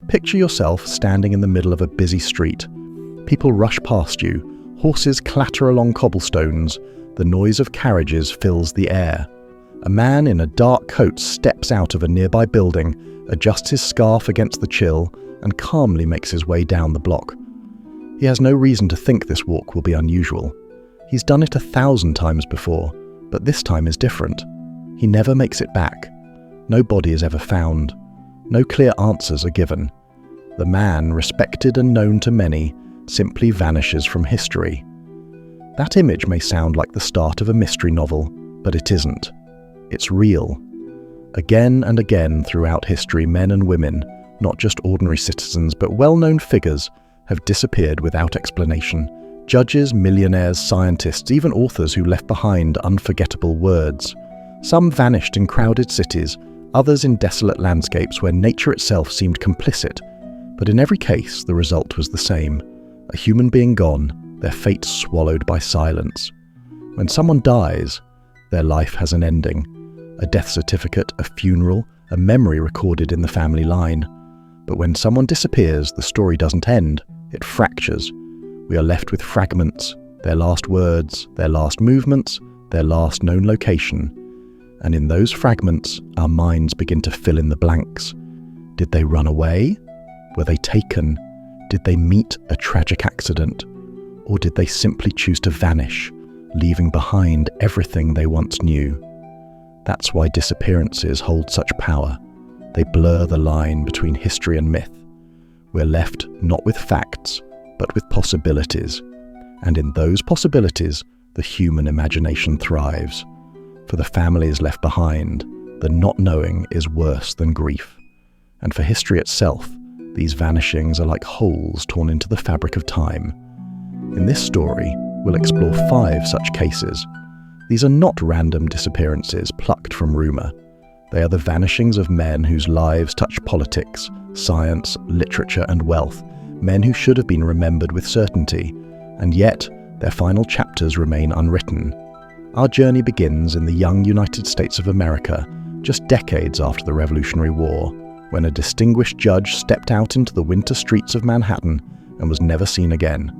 Picture yourself standing in the middle of a busy street. People rush past you, horses clatter along cobblestones, the noise of carriages fills the air. A man in a dark coat steps out of a nearby building, adjusts his scarf against the chill, and calmly makes his way down the block. He has no reason to think this walk will be unusual. He's done it 1,000 times before, but this time is different. He never makes it back. No body is ever found. No clear answers are given. The man, respected and known to many, simply vanishes from history. That image may sound like the start of a mystery novel, but it isn't. It's real. Again and again throughout history, men and women, not just ordinary citizens but well-known figures, have disappeared without explanation. Judges, millionaires, scientists, even authors who left behind unforgettable words. Some vanished in crowded cities, others in desolate landscapes where nature itself seemed complicit. But in every case, the result was the same. A human being gone, their fate swallowed by silence. When someone dies, their life has an ending. A death certificate, a funeral, a memory recorded in the family line. But when someone disappears, the story doesn't end, it fractures. We are left with fragments, their last words, their last movements, their last known location. And in those fragments, our minds begin to fill in the blanks. Did they run away? Were they taken? Did they meet a tragic accident? Or did they simply choose to vanish, leaving behind everything they once knew? That's why disappearances hold such power. They blur the line between history and myth. We're left not with facts, but with possibilities. And in those possibilities, the human imagination thrives. For the families left behind, the not knowing is worse than grief. And for history itself, these vanishings are like holes torn into the fabric of time. In this story, we'll explore 5 such cases. These are not random disappearances plucked from rumour. They are the vanishings of men whose lives touch politics, science, literature and wealth, men who should have been remembered with certainty, and yet their final chapters remain unwritten. Our journey begins in the young United States of America, just decades after the Revolutionary War, when a distinguished judge stepped out into the winter streets of Manhattan and was never seen again.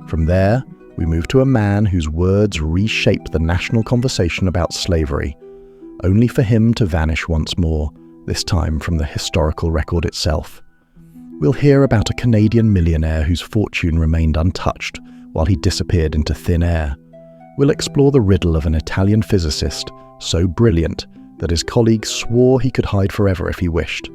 From there, we move to a man whose words reshaped the national conversation about slavery, only for him to vanish once more, this time from the historical record itself. We'll hear about a Canadian millionaire whose fortune remained untouched while he disappeared into thin air. We'll explore the riddle of an Italian physicist, so brilliant that his colleagues swore he could hide forever if he wished.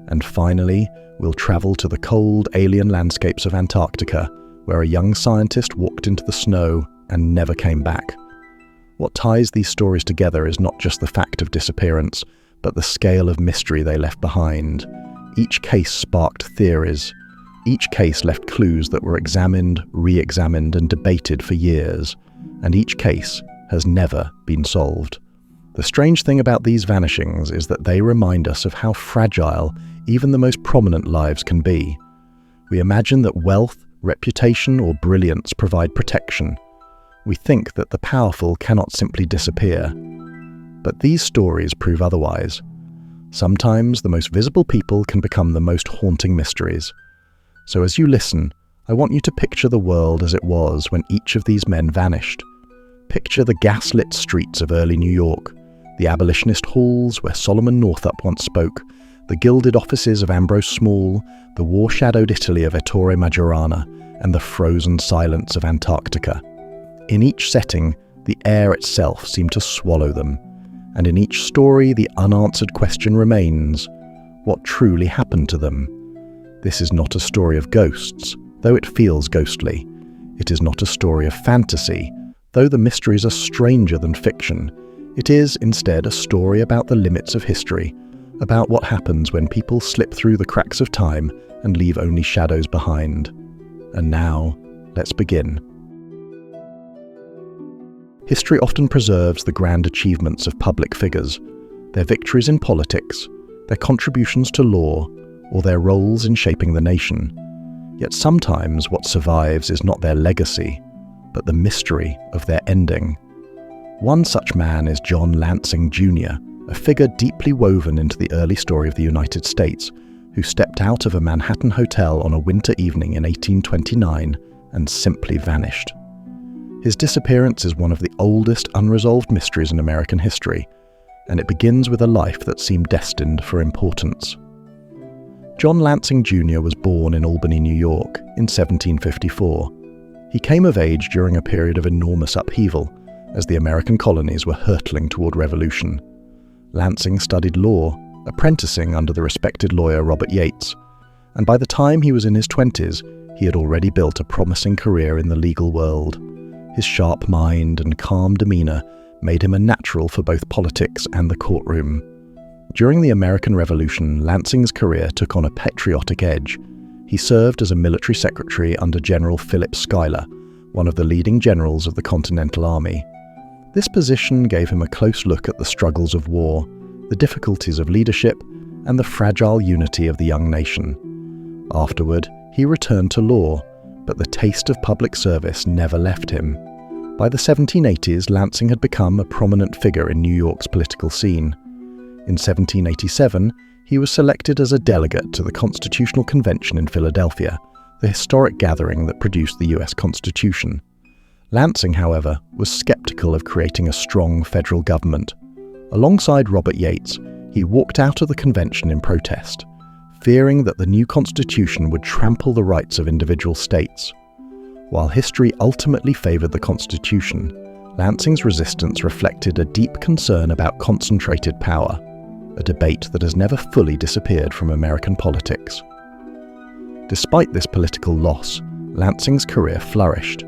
And finally, we'll travel to the cold, alien landscapes of Antarctica, where a young scientist walked into the snow and never came back. What ties these stories together is not just the fact of disappearance, but the scale of mystery they left behind. Each case sparked theories. Each case left clues that were examined, re-examined, and debated for years. And each case has never been solved. The strange thing about these vanishings is that they remind us of how fragile even the most prominent lives can be. We imagine that wealth, reputation, or brilliance provide protection. We think that the powerful cannot simply disappear. But these stories prove otherwise. Sometimes the most visible people can become the most haunting mysteries. So as you listen, I want you to picture the world as it was when each of these men vanished. Picture the gaslit streets of early New York, the abolitionist halls where Solomon Northup once spoke, the gilded offices of Ambrose Small, the war-shadowed Italy of Ettore Majorana, and the frozen silence of Antarctica. In each setting, the air itself seemed to swallow them, and in each story the unanswered question remains: what truly happened to them? This is not a story of ghosts, though it feels ghostly. It is not a story of fantasy, though the mysteries are stranger than fiction. It is, instead, a story about the limits of history, about what happens when people slip through the cracks of time and leave only shadows behind. And now, let's begin. History often preserves the grand achievements of public figures, their victories in politics, their contributions to law, or their roles in shaping the nation. Yet sometimes what survives is not their legacy, but the mystery of their ending. One such man is John Lansing Jr., a figure deeply woven into the early story of the United States, who stepped out of a Manhattan hotel on a winter evening in 1829 and simply vanished. His disappearance is one of the oldest unresolved mysteries in American history, and it begins with a life that seemed destined for importance. John Lansing Jr. was born in Albany, New York, in 1754. He came of age during a period of enormous upheaval, as the American colonies were hurtling toward revolution. Lansing studied law, apprenticing under the respected lawyer Robert Yates, and by the time he was in his 20s, he had already built a promising career in the legal world. His sharp mind and calm demeanor made him a natural for both politics and the courtroom. During the American Revolution, Lansing's career took on a patriotic edge. He served as a military secretary under General Philip Schuyler, one of the leading generals of the Continental Army. This position gave him a close look at the struggles of war, the difficulties of leadership, and the fragile unity of the young nation. Afterward, he returned to law, but the taste of public service never left him. By the 1780s, Lansing had become a prominent figure in New York's political scene. In 1787, he was selected as a delegate to the Constitutional Convention in Philadelphia, the historic gathering that produced the U.S. Constitution. Lansing, however, was skeptical of creating a strong federal government. Alongside Robert Yates, he walked out of the convention in protest, fearing that the new Constitution would trample the rights of individual states. While history ultimately favored the Constitution, Lansing's resistance reflected a deep concern about concentrated power, a debate that has never fully disappeared from American politics. Despite this political loss, Lansing's career flourished.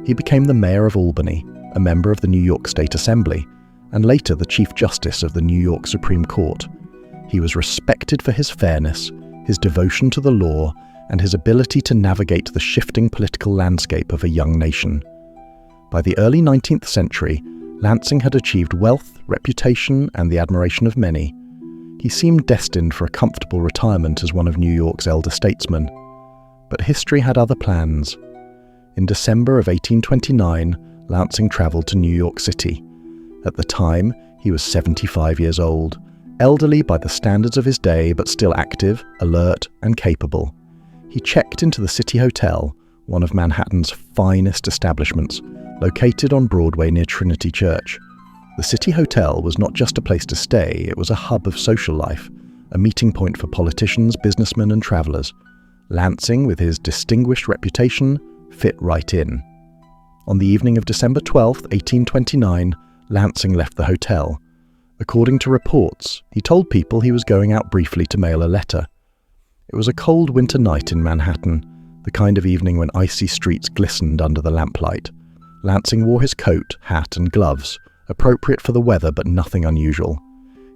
He became the mayor of Albany, a member of the New York State Assembly, and later the Chief Justice of the New York Supreme Court. He was respected for his fairness, his devotion to the law, and his ability to navigate the shifting political landscape of a young nation. By the early 19th century, Lansing had achieved wealth, reputation, and the admiration of many. He seemed destined for a comfortable retirement as one of New York's elder statesmen. But history had other plans. In December of 1829, Lansing traveled to New York City. At the time, he was 75 years old, elderly by the standards of his day, but still active, alert, and capable. He checked into the City Hotel, one of Manhattan's finest establishments, located on Broadway near Trinity Church. The City Hotel was not just a place to stay, it was a hub of social life, a meeting point for politicians, businessmen, and travelers. Lansing, with his distinguished reputation, fit right in. On the evening of December 12, 1829, Lansing left the hotel. According to reports, he told people he was going out briefly to mail a letter. It was a cold winter night in Manhattan, the kind of evening when icy streets glistened under the lamplight. Lansing wore his coat, hat, and gloves, appropriate for the weather but nothing unusual.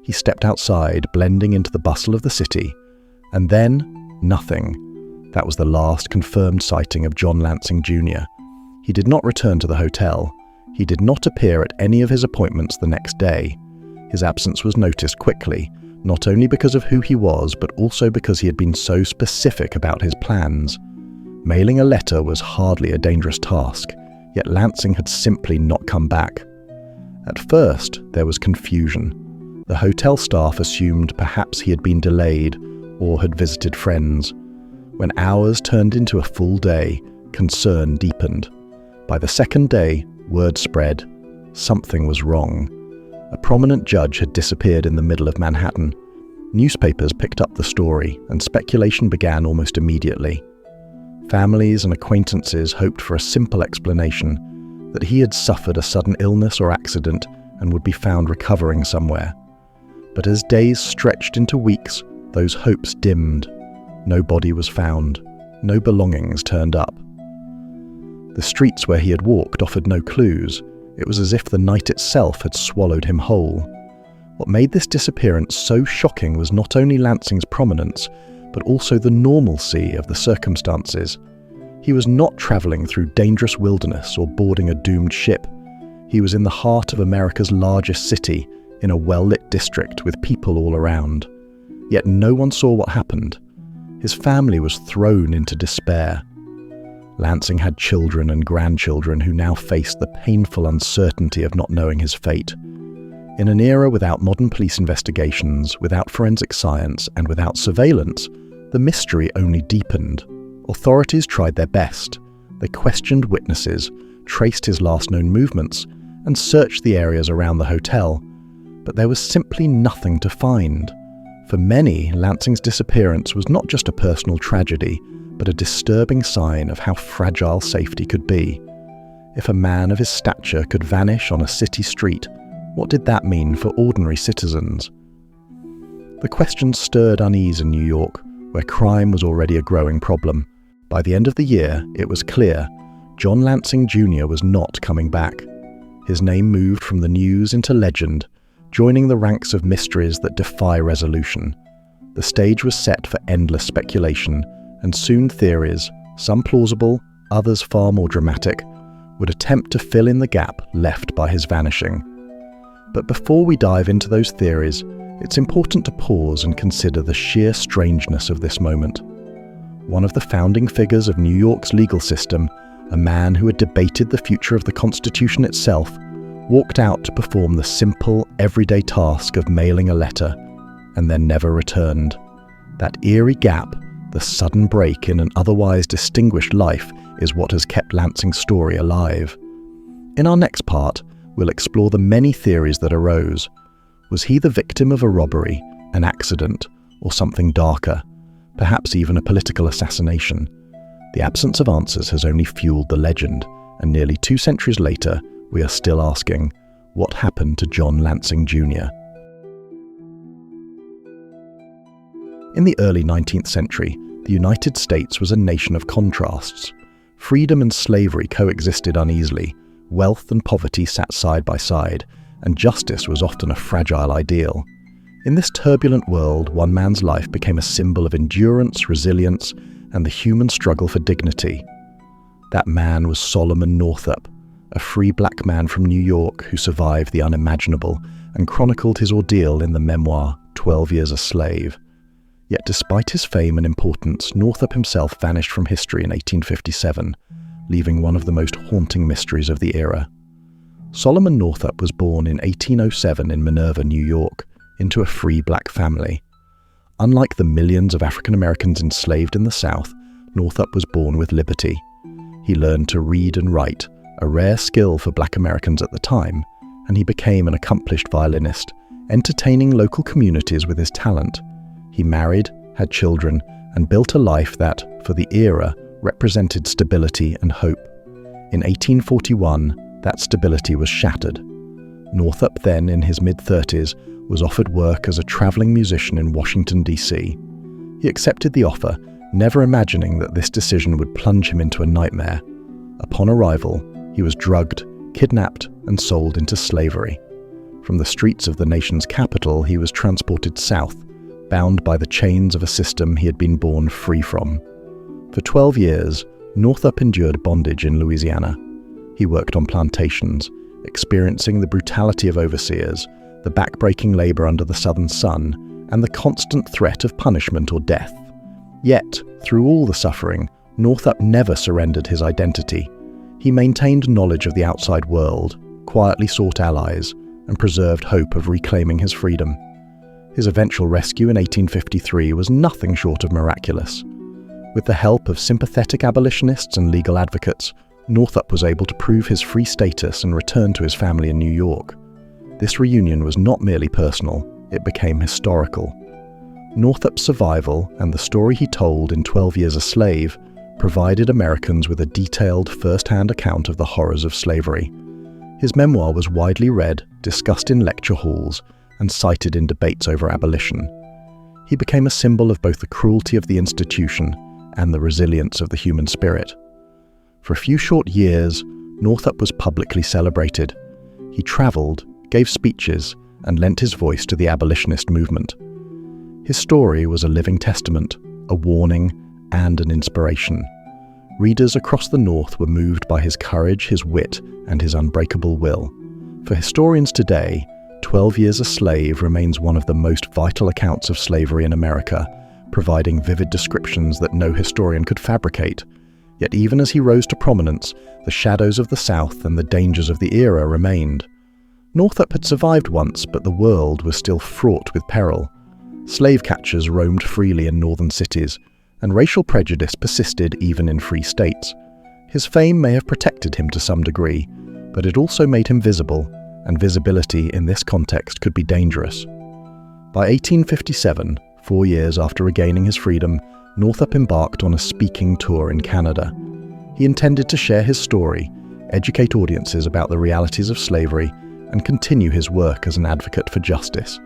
He stepped outside, blending into the bustle of the city. And then, nothing. That was the last confirmed sighting of John Lansing Jr. He did not return to the hotel. He did not appear at any of his appointments the next day. His absence was noticed quickly, not only because of who he was, but also because he had been so specific about his plans. Mailing a letter was hardly a dangerous task, yet Lansing had simply not come back. At first, there was confusion. The hotel staff assumed perhaps he had been delayed or had visited friends. When hours turned into a full day, concern deepened. By the second day, word spread. Something was wrong. A prominent judge had disappeared in the middle of Manhattan. Newspapers picked up the story, and speculation began almost immediately. Families and acquaintances hoped for a simple explanation, that he had suffered a sudden illness or accident and would be found recovering somewhere. But as days stretched into weeks, those hopes dimmed. No body was found. No belongings turned up. The streets where he had walked offered no clues. It was as if the night itself had swallowed him whole. What made this disappearance so shocking was not only Lansing's prominence, but also the normalcy of the circumstances. He was not travelling through dangerous wilderness or boarding a doomed ship. He was in the heart of America's largest city, in a well-lit district with people all around. Yet no one saw what happened. His family was thrown into despair. Lansing had children and grandchildren who now faced the painful uncertainty of not knowing his fate. In an era without modern police investigations, without forensic science, and without surveillance, The mystery only deepened. Authorities tried their best. They questioned witnesses, traced his last known movements, and searched the areas around the hotel. But there was simply nothing to find. For many, Lansing's disappearance was not just a personal tragedy, but a disturbing sign of how fragile safety could be. If a man of his stature could vanish on a city street, what did that mean for ordinary citizens? The question stirred unease in New York, where crime was already a growing problem. By the end of the year, it was clear John Lansing Jr. was not coming back. His name moved from the news into legend, joining the ranks of mysteries that defy resolution. The stage was set for endless speculation, and soon theories, some plausible, others far more dramatic, would attempt to fill in the gap left by his vanishing. But before we dive into those theories, it's important to pause and consider the sheer strangeness of this moment. One of the founding figures of New York's legal system, a man who had debated the future of the Constitution itself, walked out to perform the simple, everyday task of mailing a letter, and then never returned. That eerie gap, the sudden break in an otherwise distinguished life, is what has kept Lansing's story alive. In our next part, we'll explore the many theories that arose. Was he the victim of a robbery, an accident, or something darker? Perhaps even a political assassination? The absence of answers has only fueled the legend, and nearly 2 centuries later, we are still asking, what happened to John Lansing Jr.? In the early 19th century, the United States was a nation of contrasts. Freedom and slavery coexisted uneasily, wealth and poverty sat side by side, and justice was often a fragile ideal. In this turbulent world, one man's life became a symbol of endurance, resilience, and the human struggle for dignity. That man was Solomon Northup, a free black man from New York who survived the unimaginable and chronicled his ordeal in the memoir 12 Years a Slave. Yet despite his fame and importance, Northup himself vanished from history in 1857, leaving one of the most haunting mysteries of the era. Solomon Northup was born in 1807 in Minerva, New York, into a free black family. Unlike the millions of African Americans enslaved in the South, Northup was born with liberty. He learned to read and write, a rare skill for black Americans at the time, and he became an accomplished violinist, entertaining local communities with his talent. He married, had children, and built a life that, for the era, represented stability and hope. In 1841, that stability was shattered. Northup, then in his mid-30s, was offered work as a traveling musician in Washington, D.C. He accepted the offer, never imagining that this decision would plunge him into a nightmare. Upon arrival, he was drugged, kidnapped, and sold into slavery. From the streets of the nation's capital, he was transported south, bound by the chains of a system he had been born free from. For 12 years, Northup endured bondage in Louisiana. He worked on plantations, experiencing the brutality of overseers, the backbreaking labor under the southern sun, and the constant threat of punishment or death. Yet, through all the suffering, Northup never surrendered his identity. He maintained knowledge of the outside world, quietly sought allies, and preserved hope of reclaiming his freedom. His eventual rescue in 1853 was nothing short of miraculous. With the help of sympathetic abolitionists and legal advocates, Northup was able to prove his free status and return to his family in New York. This reunion was not merely personal, it became historical. Northup's survival and the story he told in 12 Years a Slave provided Americans with a detailed first-hand account of the horrors of slavery. His memoir was widely read, discussed in lecture halls, and cited in debates over abolition. He became a symbol of both the cruelty of the institution and the resilience of the human spirit. For a few short years, Northup was publicly celebrated. He traveled, gave speeches, and lent his voice to the abolitionist movement. His story was a living testament, a warning, and an inspiration. Readers across the North were moved by his courage, his wit, and his unbreakable will. For historians today, 12 Years a Slave remains one of the most vital accounts of slavery in America, providing vivid descriptions that no historian could fabricate. Yet even as he rose to prominence, the shadows of the South and the dangers of the era remained. Northup had survived once, but the world was still fraught with peril. Slave catchers roamed freely in northern cities, and racial prejudice persisted even in free states. His fame may have protected him to some degree, but it also made him visible, and visibility in this context could be dangerous. By 1857, 4 years after regaining his freedom, Northup embarked on a speaking tour in Canada. He intended to share his story, educate audiences about the realities of slavery, and continue his work as an advocate for justice.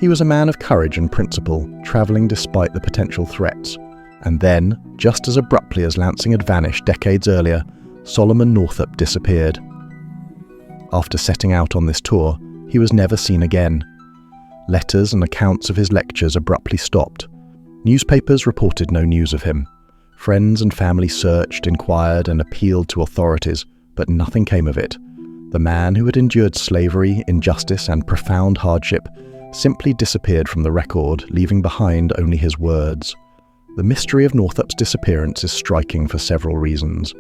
He was a man of courage and principle, travelling despite the potential threats. And then, just as abruptly as Lansing had vanished decades earlier, Solomon Northup disappeared. After setting out on this tour, he was never seen again. Letters and accounts of his lectures abruptly stopped. Newspapers reported no news of him. Friends and family searched, inquired, and appealed to authorities, but nothing came of it. The man who had endured slavery, injustice, and profound hardship simply disappeared from the record, leaving behind only his words. The mystery of Northup's disappearance is striking for several reasons.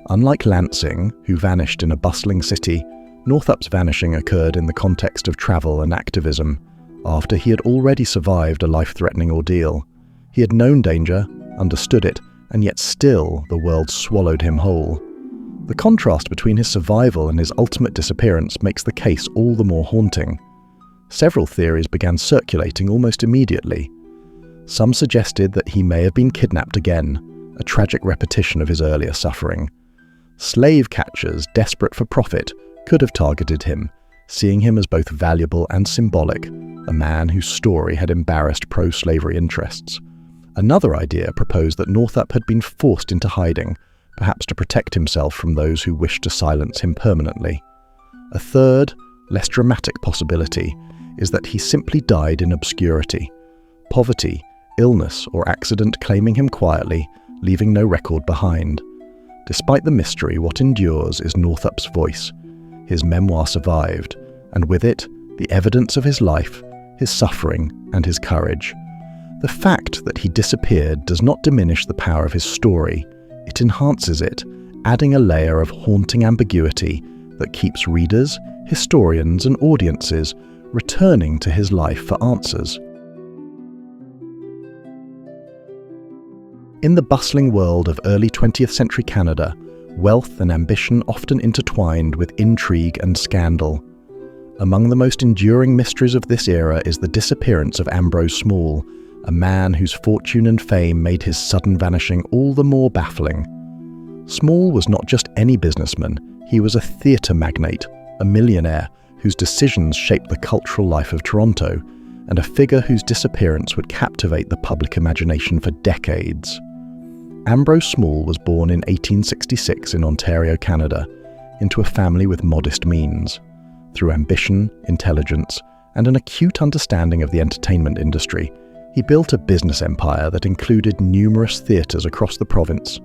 Unlike Lansing, who vanished in a bustling city, Northup's vanishing occurred in the context of travel and activism, after he had already survived a life-threatening ordeal. He had known danger, understood it, and yet still the world swallowed him whole. The contrast between his survival and his ultimate disappearance makes the case all the more haunting. Several theories began circulating almost immediately. Some suggested that he may have been kidnapped again, a tragic repetition of his earlier suffering. Slave catchers, desperate for profit, could have targeted him, seeing him as both valuable and symbolic, a man whose story had embarrassed pro-slavery interests. Another idea proposed that Northup had been forced into hiding, perhaps to protect himself from those who wished to silence him permanently. A third, less dramatic possibility is that he simply died in obscurity. Poverty, illness, or accident claiming him quietly, leaving no record behind. Despite the mystery, what endures is Northup's voice. His memoir survived, and with it, the evidence of his life, his suffering, and his courage. The fact that he disappeared does not diminish the power of his story. It enhances it, adding a layer of haunting ambiguity that keeps readers, historians, and audiences returning to his life for answers. In the bustling world of early 20th century Canada, wealth and ambition often intertwined with intrigue and scandal. Among the most enduring mysteries of this era is the disappearance of Ambrose Small, a man whose fortune and fame made his sudden vanishing all the more baffling. Small was not just any businessman, he was a theatre magnate, a millionaire whose decisions shaped the cultural life of Toronto, and a figure whose disappearance would captivate the public imagination for decades. Ambrose Small was born in 1866 in Ontario, Canada, into a family with modest means. Through ambition, intelligence, and an acute understanding of the entertainment industry, he built a business empire that included numerous theatres across the province.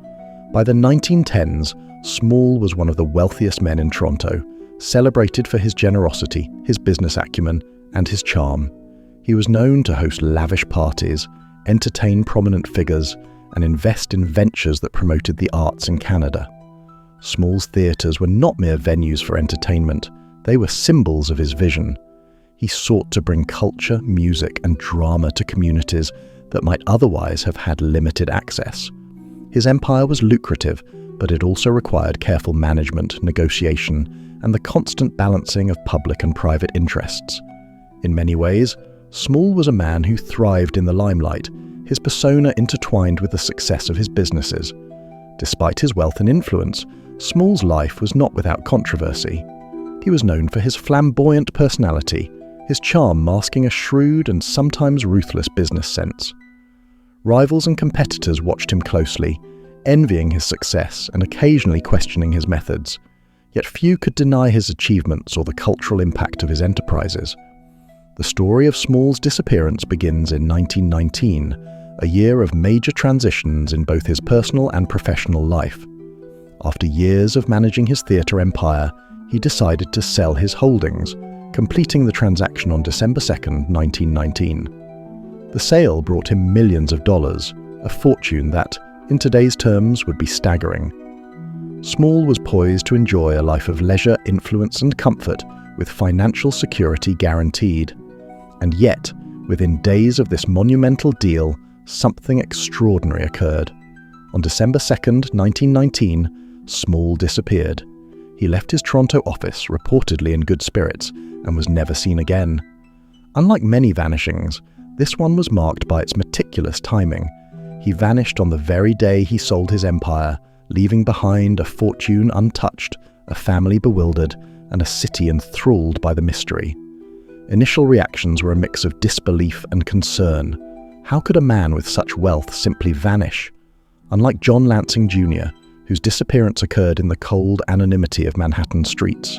By the 1910s, Small was one of the wealthiest men in Toronto, celebrated for his generosity, his business acumen, and his charm. He was known to host lavish parties, entertain prominent figures, and invest in ventures that promoted the arts in Canada. Small's theatres were not mere venues for entertainment, they were symbols of his vision. He sought to bring culture, music, and drama to communities that might otherwise have had limited access. His empire was lucrative, but it also required careful management, negotiation, and the constant balancing of public and private interests. In many ways, Small was a man who thrived in the limelight, his persona intertwined with the success of his businesses. Despite his wealth and influence, Small's life was not without controversy. He was known for his flamboyant personality, his charm masking a shrewd and sometimes ruthless business sense. Rivals and competitors watched him closely, envying his success and occasionally questioning his methods. Yet few could deny his achievements or the cultural impact of his enterprises. The story of Small's disappearance begins in 1919, a year of major transitions in both his personal and professional life. After years of managing his theatre empire, he decided to sell his holdings, completing the transaction on December 2, 1919. The sale brought him millions of dollars, a fortune that, in today's terms, would be staggering. Small was poised to enjoy a life of leisure, influence, and comfort, with financial security guaranteed. And yet, Within days of this monumental deal, something extraordinary occurred. On December 2nd, 1919, Small disappeared. He left his Toronto office reportedly in good spirits and was never seen again. Unlike many vanishings, this one was marked by its meticulous timing. He vanished on the very day he sold his empire, leaving behind a fortune untouched, a family bewildered, and a city enthralled by the mystery. Initial reactions were a mix of disbelief and concern. How could a man with such wealth simply vanish? Unlike John Lansing Jr., whose disappearance occurred in the cold anonymity of Manhattan streets,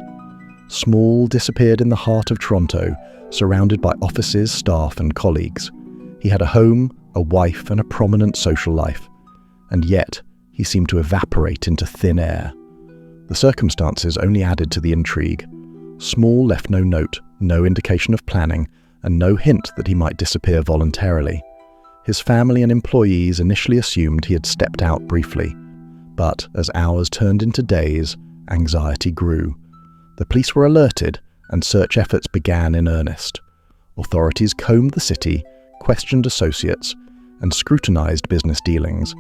Small disappeared in the heart of Toronto, surrounded by offices, staff, and colleagues. He had a home, a wife, and a prominent social life. And yet, he seemed to evaporate into thin air. The circumstances only added to the intrigue. Small left no note, no indication of planning, and no hint that he might disappear voluntarily. His family and employees initially assumed he had stepped out briefly. But as hours turned into days, anxiety grew. The police were alerted, and search efforts began in earnest. Authorities combed the city, questioned associates, and scrutinized business dealings.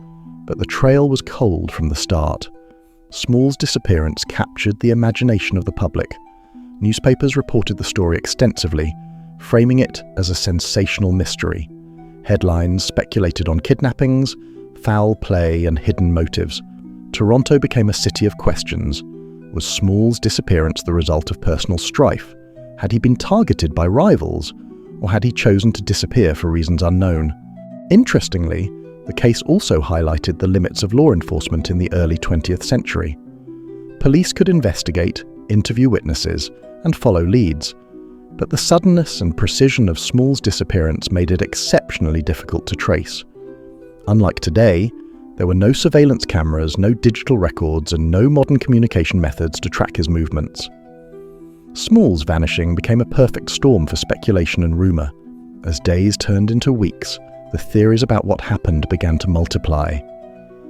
But the trail was cold from the start. Small's disappearance captured the imagination of the public. Newspapers reported the story extensively, framing it as a sensational mystery. Headlines speculated on kidnappings, foul play, and hidden motives. Toronto became a city of questions. Was Small's disappearance the result of personal strife? Had he been targeted by rivals? Or had he chosen to disappear for reasons unknown? Interestingly, the case also highlighted the limits of law enforcement in the early 20th century. Police could investigate, interview witnesses, and follow leads, but the suddenness and precision of Small's disappearance made it exceptionally difficult to trace. Unlike today, there were no surveillance cameras, no digital records, and no modern communication methods to track his movements. Small's vanishing became a perfect storm for speculation and rumour. As days turned into weeks, the theories about what happened began to multiply.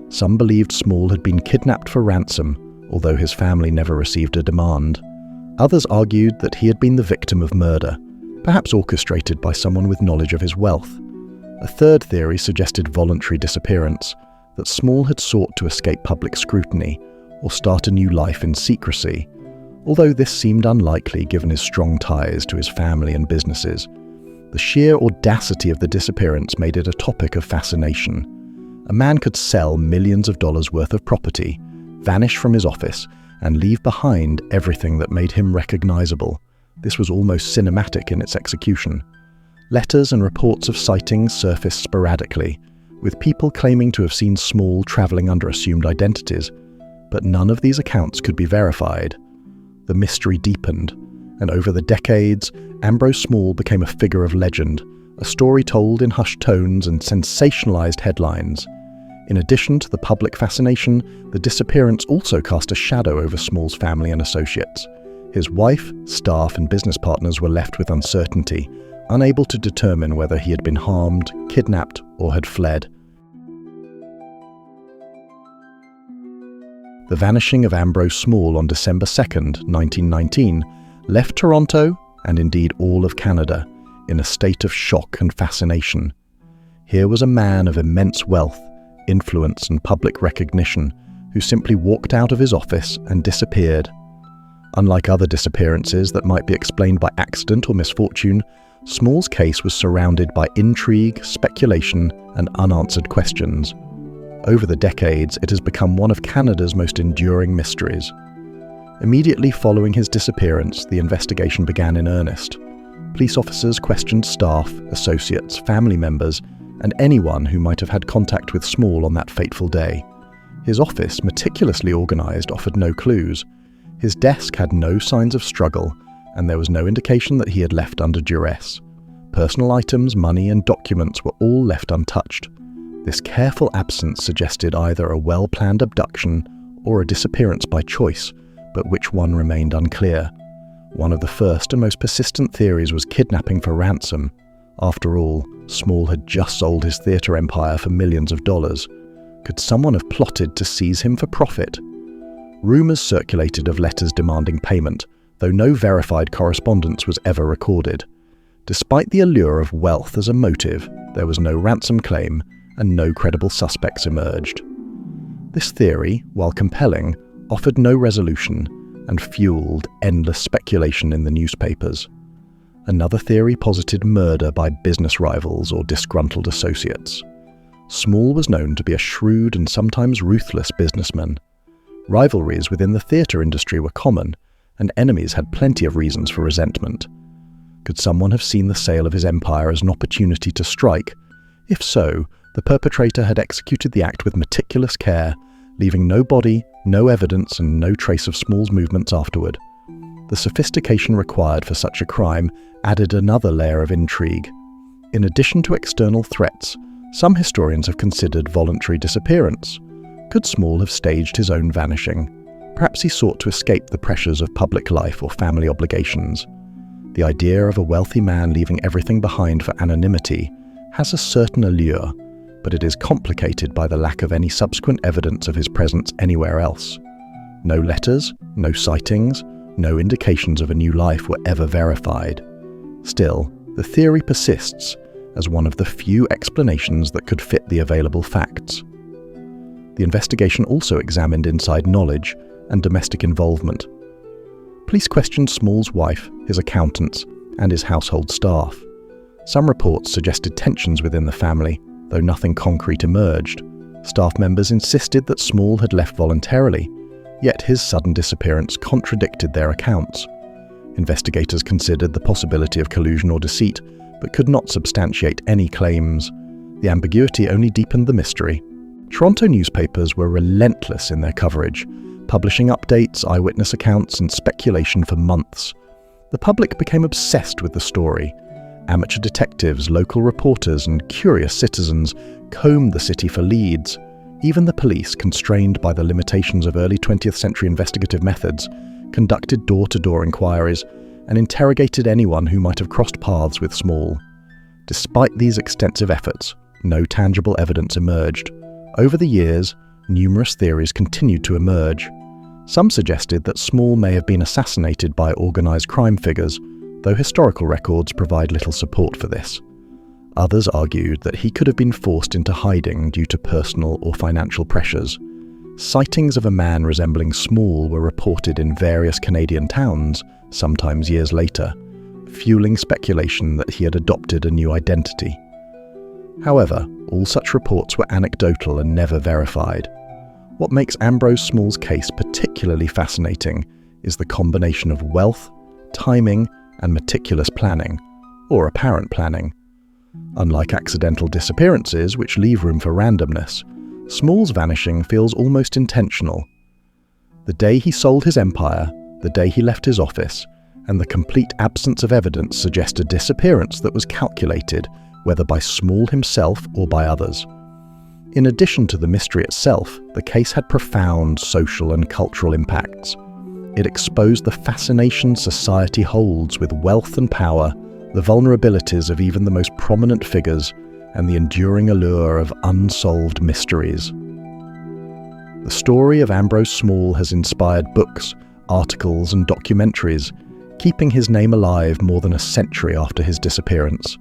Some believed Small had been kidnapped for ransom, although his family never received a demand. Others argued that he had been the victim of murder, perhaps orchestrated by someone with knowledge of his wealth. A third theory suggested voluntary disappearance, that Small had sought to escape public scrutiny or start a new life in secrecy, although this seemed unlikely given his strong ties to his family and businesses. The sheer audacity of the disappearance made it a topic of fascination. A man could sell millions of dollars worth of property, vanish from his office, and leave behind everything that made him recognizable. This was almost cinematic in its execution. Letters and reports of sightings surfaced sporadically, with people claiming to have seen Small traveling under assumed identities, but none of these accounts could be verified. The mystery deepened, and over the decades, Ambrose Small became a figure of legend, a story told in hushed tones and sensationalized headlines. In addition to the public fascination, the disappearance also cast a shadow over Small's family and associates. His wife, staff, and business partners were left with uncertainty, unable to determine whether he had been harmed, kidnapped, or had fled. The vanishing of Ambrose Small on December 2nd, 1919, left Toronto, and indeed all of Canada, in a state of shock and fascination. Here was a man of immense wealth, influence, and public recognition who simply walked out of his office and disappeared. Unlike other disappearances that might be explained by accident or misfortune, Small's case was surrounded by intrigue, speculation, and unanswered questions. Over the decades, it has become one of Canada's most enduring mysteries. Immediately following his disappearance, the investigation began in earnest. Police officers questioned staff, associates, family members, and anyone who might have had contact with Small on that fateful day. His office, meticulously organized, offered no clues. His desk had no signs of struggle, and there was no indication that he had left under duress. Personal items, money, and documents were all left untouched. This careful absence suggested either a well-planned abduction or a disappearance by choice, but which one remained unclear. One of the first and most persistent theories was kidnapping for ransom. After all, Small had just sold his theatre empire for millions of dollars. Could someone have plotted to seize him for profit? Rumours circulated of letters demanding payment, though no verified correspondence was ever recorded. Despite the allure of wealth as a motive, there was no ransom claim and no credible suspects emerged. This theory, while compelling, offered no resolution and fueled endless speculation in the newspapers. Another theory posited murder by business rivals or disgruntled associates. Small was known to be a shrewd and sometimes ruthless businessman. Rivalries within the theatre industry were common, and enemies had plenty of reasons for resentment. Could someone have seen the sale of his empire as an opportunity to strike? If so, the perpetrator had executed the act with meticulous care, leaving no body, no evidence, and no trace of Small's movements afterward. The sophistication required for such a crime added another layer of intrigue. In addition to external threats, some historians have considered voluntary disappearance. Could Small have staged his own vanishing? Perhaps he sought to escape the pressures of public life or family obligations. The idea of a wealthy man leaving everything behind for anonymity has a certain allure, but it is complicated by the lack of any subsequent evidence of his presence anywhere else. No letters, no sightings, no indications of a new life were ever verified. Still, the theory persists as one of the few explanations that could fit the available facts. The investigation also examined inside knowledge and domestic involvement. Police questioned Small's wife, his accountants, and his household staff. Some reports suggested tensions within the family, though nothing concrete emerged. Staff members insisted that Small had left voluntarily, yet his sudden disappearance contradicted their accounts. Investigators considered the possibility of collusion or deceit, but could not substantiate any claims. The ambiguity only deepened the mystery. Toronto newspapers were relentless in their coverage, publishing updates, eyewitness accounts, and speculation for months. The public became obsessed with the story. Amateur detectives, local reporters, and curious citizens combed the city for leads. Even the police, constrained by the limitations of early 20th century investigative methods, conducted door-to-door inquiries and interrogated anyone who might have crossed paths with Small. Despite these extensive efforts, no tangible evidence emerged. Over the years, numerous theories continued to emerge. Some suggested that Small may have been assassinated by organized crime figures, though historical records provide little support for this. Others argued that he could have been forced into hiding due to personal or financial pressures. Sightings of a man resembling Small were reported in various Canadian towns, sometimes years later, fueling speculation that he had adopted a new identity. However, all such reports were anecdotal and never verified. What makes Ambrose Small's case particularly fascinating is the combination of wealth, timing, and meticulous planning, or apparent planning. Unlike accidental disappearances, which leave room for randomness, Small's vanishing feels almost intentional. The day he sold his empire, the day he left his office, and the complete absence of evidence suggest a disappearance that was calculated, whether by Small himself or by others. In addition to the mystery itself, the case had profound social and cultural impacts. It exposed the fascination society holds with wealth and power, the vulnerabilities of even the most prominent figures, and the enduring allure of unsolved mysteries. The story of Ambrose Small has inspired books, articles, and documentaries, keeping his name alive more than a century after his disappearance.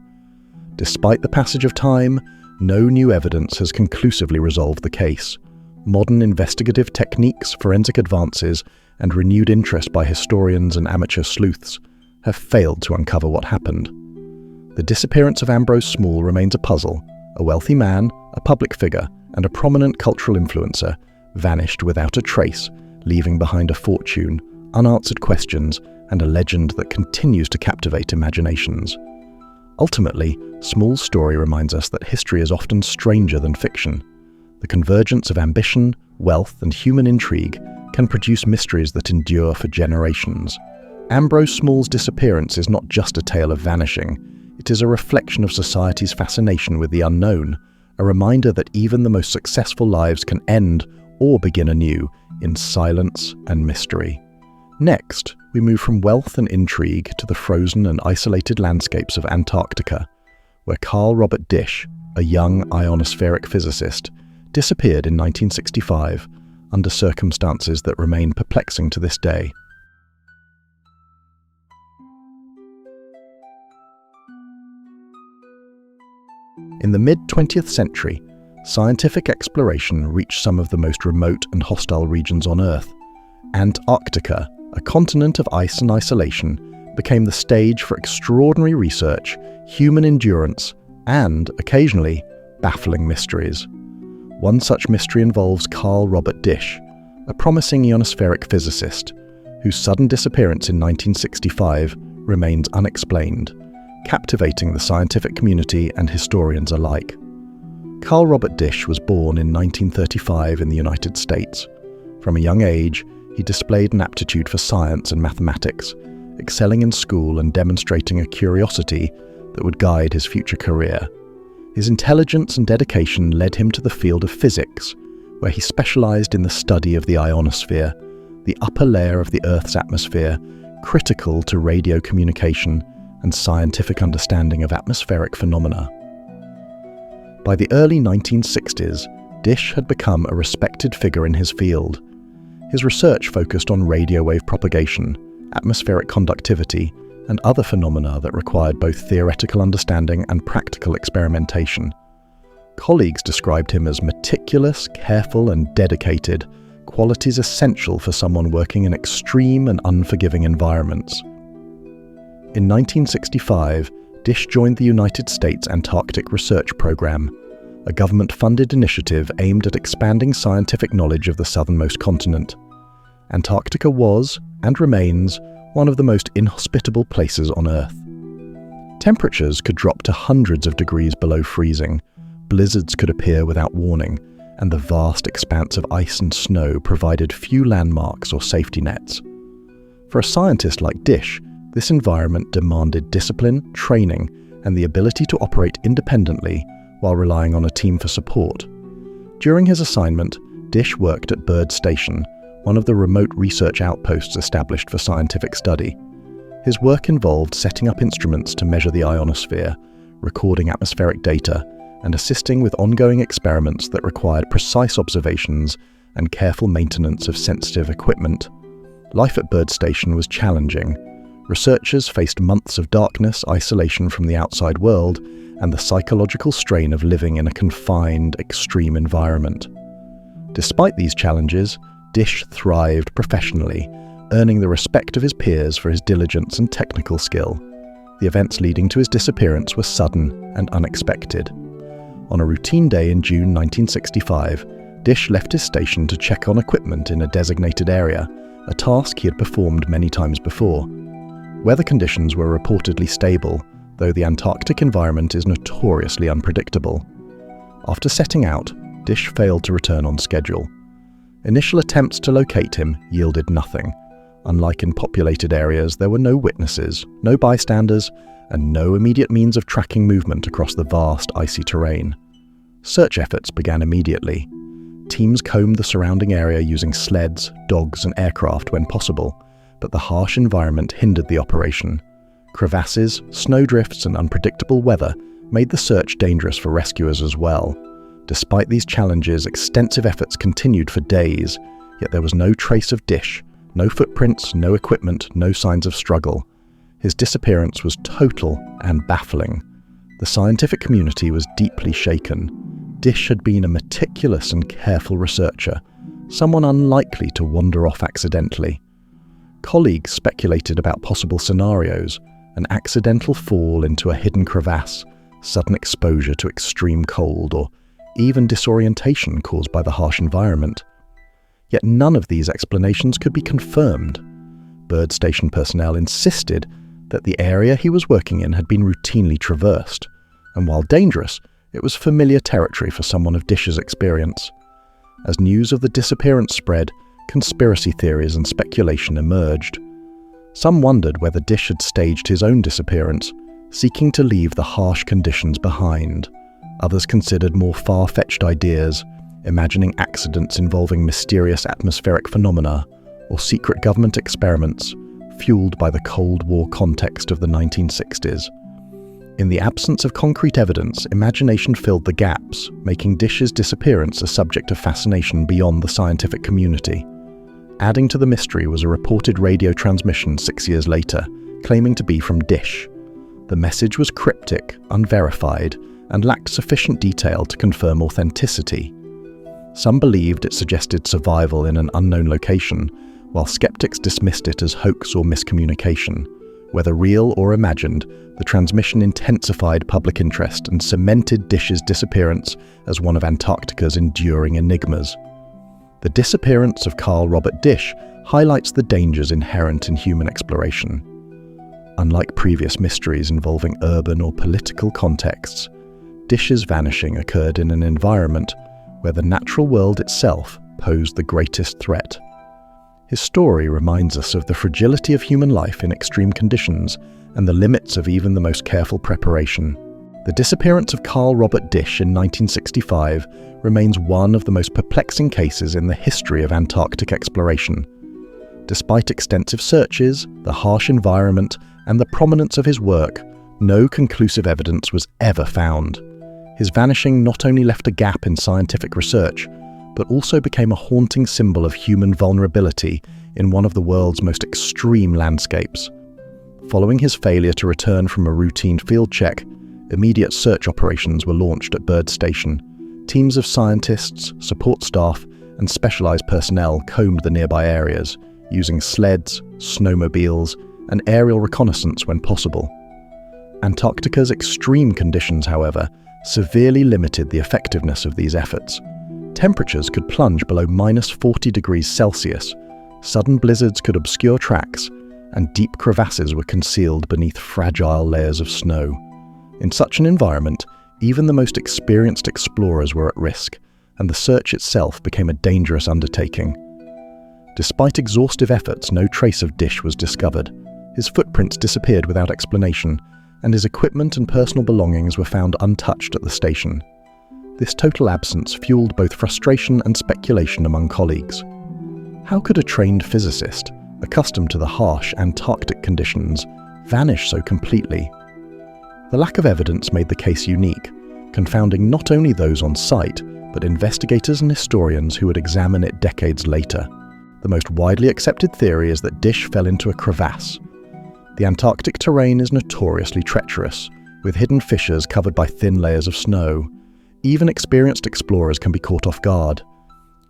Despite the passage of time, no new evidence has conclusively resolved the case. Modern investigative techniques, forensic advances, and renewed interest by historians and amateur sleuths have failed to uncover what happened. The disappearance of Ambrose Small remains a puzzle. A wealthy man, a public figure, and a prominent cultural influencer vanished without a trace, leaving behind a fortune, unanswered questions, and a legend that continues to captivate imaginations. Ultimately, Small's story reminds us that history is often stranger than fiction. The convergence of ambition, wealth, and human intrigue can produce mysteries that endure for generations. Ambrose Small's disappearance is not just a tale of vanishing. It is a reflection of society's fascination with the unknown, a reminder that even the most successful lives can end or begin anew in silence and mystery. Next, we move from wealth and intrigue to the frozen and isolated landscapes of Antarctica, where Carl Robert Disch, a young ionospheric physicist, disappeared in 1965 under circumstances that remain perplexing to this day. In the mid-20th century, scientific exploration reached some of the most remote and hostile regions on Earth. Antarctica, a continent of ice and isolation, became the stage for extraordinary research, human endurance, and, occasionally, baffling mysteries. One such mystery involves Carl Robert Disch, a promising ionospheric physicist, whose sudden disappearance in 1965 remains unexplained, captivating the scientific community and historians alike. Carl Robert Disch was born in 1935 in the United States. From a young age, he displayed an aptitude for science and mathematics, excelling in school and demonstrating a curiosity that would guide his future career. His intelligence and dedication led him to the field of physics, where he specialized in the study of the ionosphere, the upper layer of the Earth's atmosphere, critical to radio communication and scientific understanding of atmospheric phenomena. By the early 1960s, Disch had become a respected figure in his field. His research focused on radio wave propagation, atmospheric conductivity, and other phenomena that required both theoretical understanding and practical experimentation. Colleagues described him as meticulous, careful, and dedicated, qualities essential for someone working in extreme and unforgiving environments. In 1965, Disch joined the United States Antarctic Research Program, a government-funded initiative aimed at expanding scientific knowledge of the southernmost continent. Antarctica was, and remains, one of the most inhospitable places on Earth. Temperatures could drop to hundreds of degrees below freezing, blizzards could appear without warning, and the vast expanse of ice and snow provided few landmarks or safety nets. For a scientist like Disch, this environment demanded discipline, training, and the ability to operate independently while relying on a team for support. During his assignment, Disch worked at Byrd Station, one of the remote research outposts established for scientific study. His work involved setting up instruments to measure the ionosphere, recording atmospheric data, and assisting with ongoing experiments that required precise observations and careful maintenance of sensitive equipment. Life at Byrd Station was challenging. Researchers faced months of darkness, isolation from the outside world, and the psychological strain of living in a confined, extreme environment. Despite these challenges, Disch thrived professionally, earning the respect of his peers for his diligence and technical skill. The events leading to his disappearance were sudden and unexpected. On a routine day in June 1965, Disch left his station to check on equipment in a designated area, a task he had performed many times before. Weather conditions were reportedly stable, though the Antarctic environment is notoriously unpredictable. After setting out, Disch failed to return on schedule. Initial attempts to locate him yielded nothing. Unlike in populated areas, there were no witnesses, no bystanders, and no immediate means of tracking movement across the vast icy terrain. Search efforts began immediately. Teams combed the surrounding area using sleds, dogs, and aircraft when possible, but the harsh environment hindered the operation. Crevasses, snowdrifts, and unpredictable weather made the search dangerous for rescuers as well. Despite these challenges, extensive efforts continued for days, yet there was no trace of Disch, no footprints, no equipment, no signs of struggle. His disappearance was total and baffling. The scientific community was deeply shaken. Disch had been a meticulous and careful researcher, someone unlikely to wander off accidentally. Colleagues speculated about possible scenarios: an accidental fall into a hidden crevasse, sudden exposure to extreme cold, or even disorientation caused by the harsh environment. Yet none of these explanations could be confirmed. Byrd Station personnel insisted that the area he was working in had been routinely traversed, and while dangerous, it was familiar territory for someone of Disch's experience. As news of the disappearance spread, conspiracy theories and speculation emerged. Some wondered whether Disch had staged his own disappearance, seeking to leave the harsh conditions behind. Others considered more far-fetched ideas, imagining accidents involving mysterious atmospheric phenomena or secret government experiments fueled by the Cold War context of the 1960s. In the absence of concrete evidence, imagination filled the gaps, making Disch's disappearance a subject of fascination beyond the scientific community. Adding to the mystery was a reported radio transmission 6 years later, claiming to be from Disch. The message was cryptic, unverified, and lacked sufficient detail to confirm authenticity. Some believed it suggested survival in an unknown location, while skeptics dismissed it as hoax or miscommunication. Whether real or imagined, the transmission intensified public interest and cemented Dish's disappearance as one of Antarctica's enduring enigmas. The disappearance of Carl Robert Dish highlights the dangers inherent in human exploration. Unlike previous mysteries involving urban or political contexts, Dish's vanishing occurred in an environment where the natural world itself posed the greatest threat. His story reminds us of the fragility of human life in extreme conditions and the limits of even the most careful preparation. The disappearance of Carl Robert Dish in 1965 remains one of the most perplexing cases in the history of Antarctic exploration. Despite extensive searches, the harsh environment, and the prominence of his work, no conclusive evidence was ever found. His vanishing not only left a gap in scientific research, but also became a haunting symbol of human vulnerability in one of the world's most extreme landscapes. Following his failure to return from a routine field check, immediate search operations were launched at Byrd Station. Teams of scientists, support staff, and specialized personnel combed the nearby areas, using sleds, snowmobiles, and aerial reconnaissance when possible. Antarctica's extreme conditions, however, severely limited the effectiveness of these efforts. Temperatures could plunge below -40 degrees Celsius, sudden blizzards could obscure tracks, and deep crevasses were concealed beneath fragile layers of snow. In such an environment, even the most experienced explorers were at risk, and the search itself became a dangerous undertaking. Despite exhaustive efforts, no trace of Dish was discovered. His footprints disappeared without explanation, and his equipment and personal belongings were found untouched at the station. This total absence fueled both frustration and speculation among colleagues. How could a trained physicist, accustomed to the harsh Antarctic conditions, vanish so completely? The lack of evidence made the case unique, confounding not only those on site, but investigators and historians who would examine it decades later. The most widely accepted theory is that Dish fell into a crevasse. The Antarctic terrain is notoriously treacherous, with hidden fissures covered by thin layers of snow. Even experienced explorers can be caught off guard.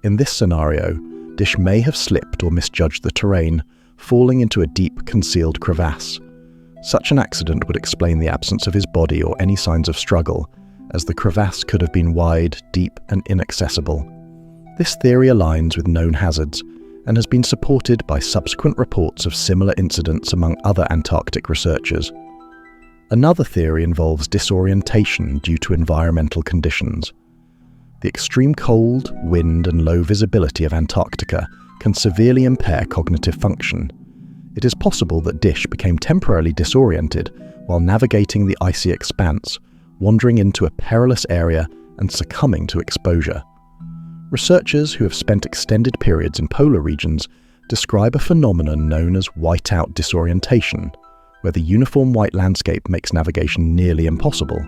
In this scenario, Dish may have slipped or misjudged the terrain, falling into a deep, concealed crevasse. Such an accident would explain the absence of his body or any signs of struggle, as the crevasse could have been wide, deep, and inaccessible. This theory aligns with known hazards, and has been supported by subsequent reports of similar incidents among other Antarctic researchers. Another theory involves disorientation due to environmental conditions. The extreme cold, wind, and low visibility of Antarctica can severely impair cognitive function. It is possible that Dish became temporarily disoriented while navigating the icy expanse, wandering into a perilous area and succumbing to exposure. Researchers who have spent extended periods in polar regions describe a phenomenon known as whiteout disorientation, where the uniform white landscape makes navigation nearly impossible.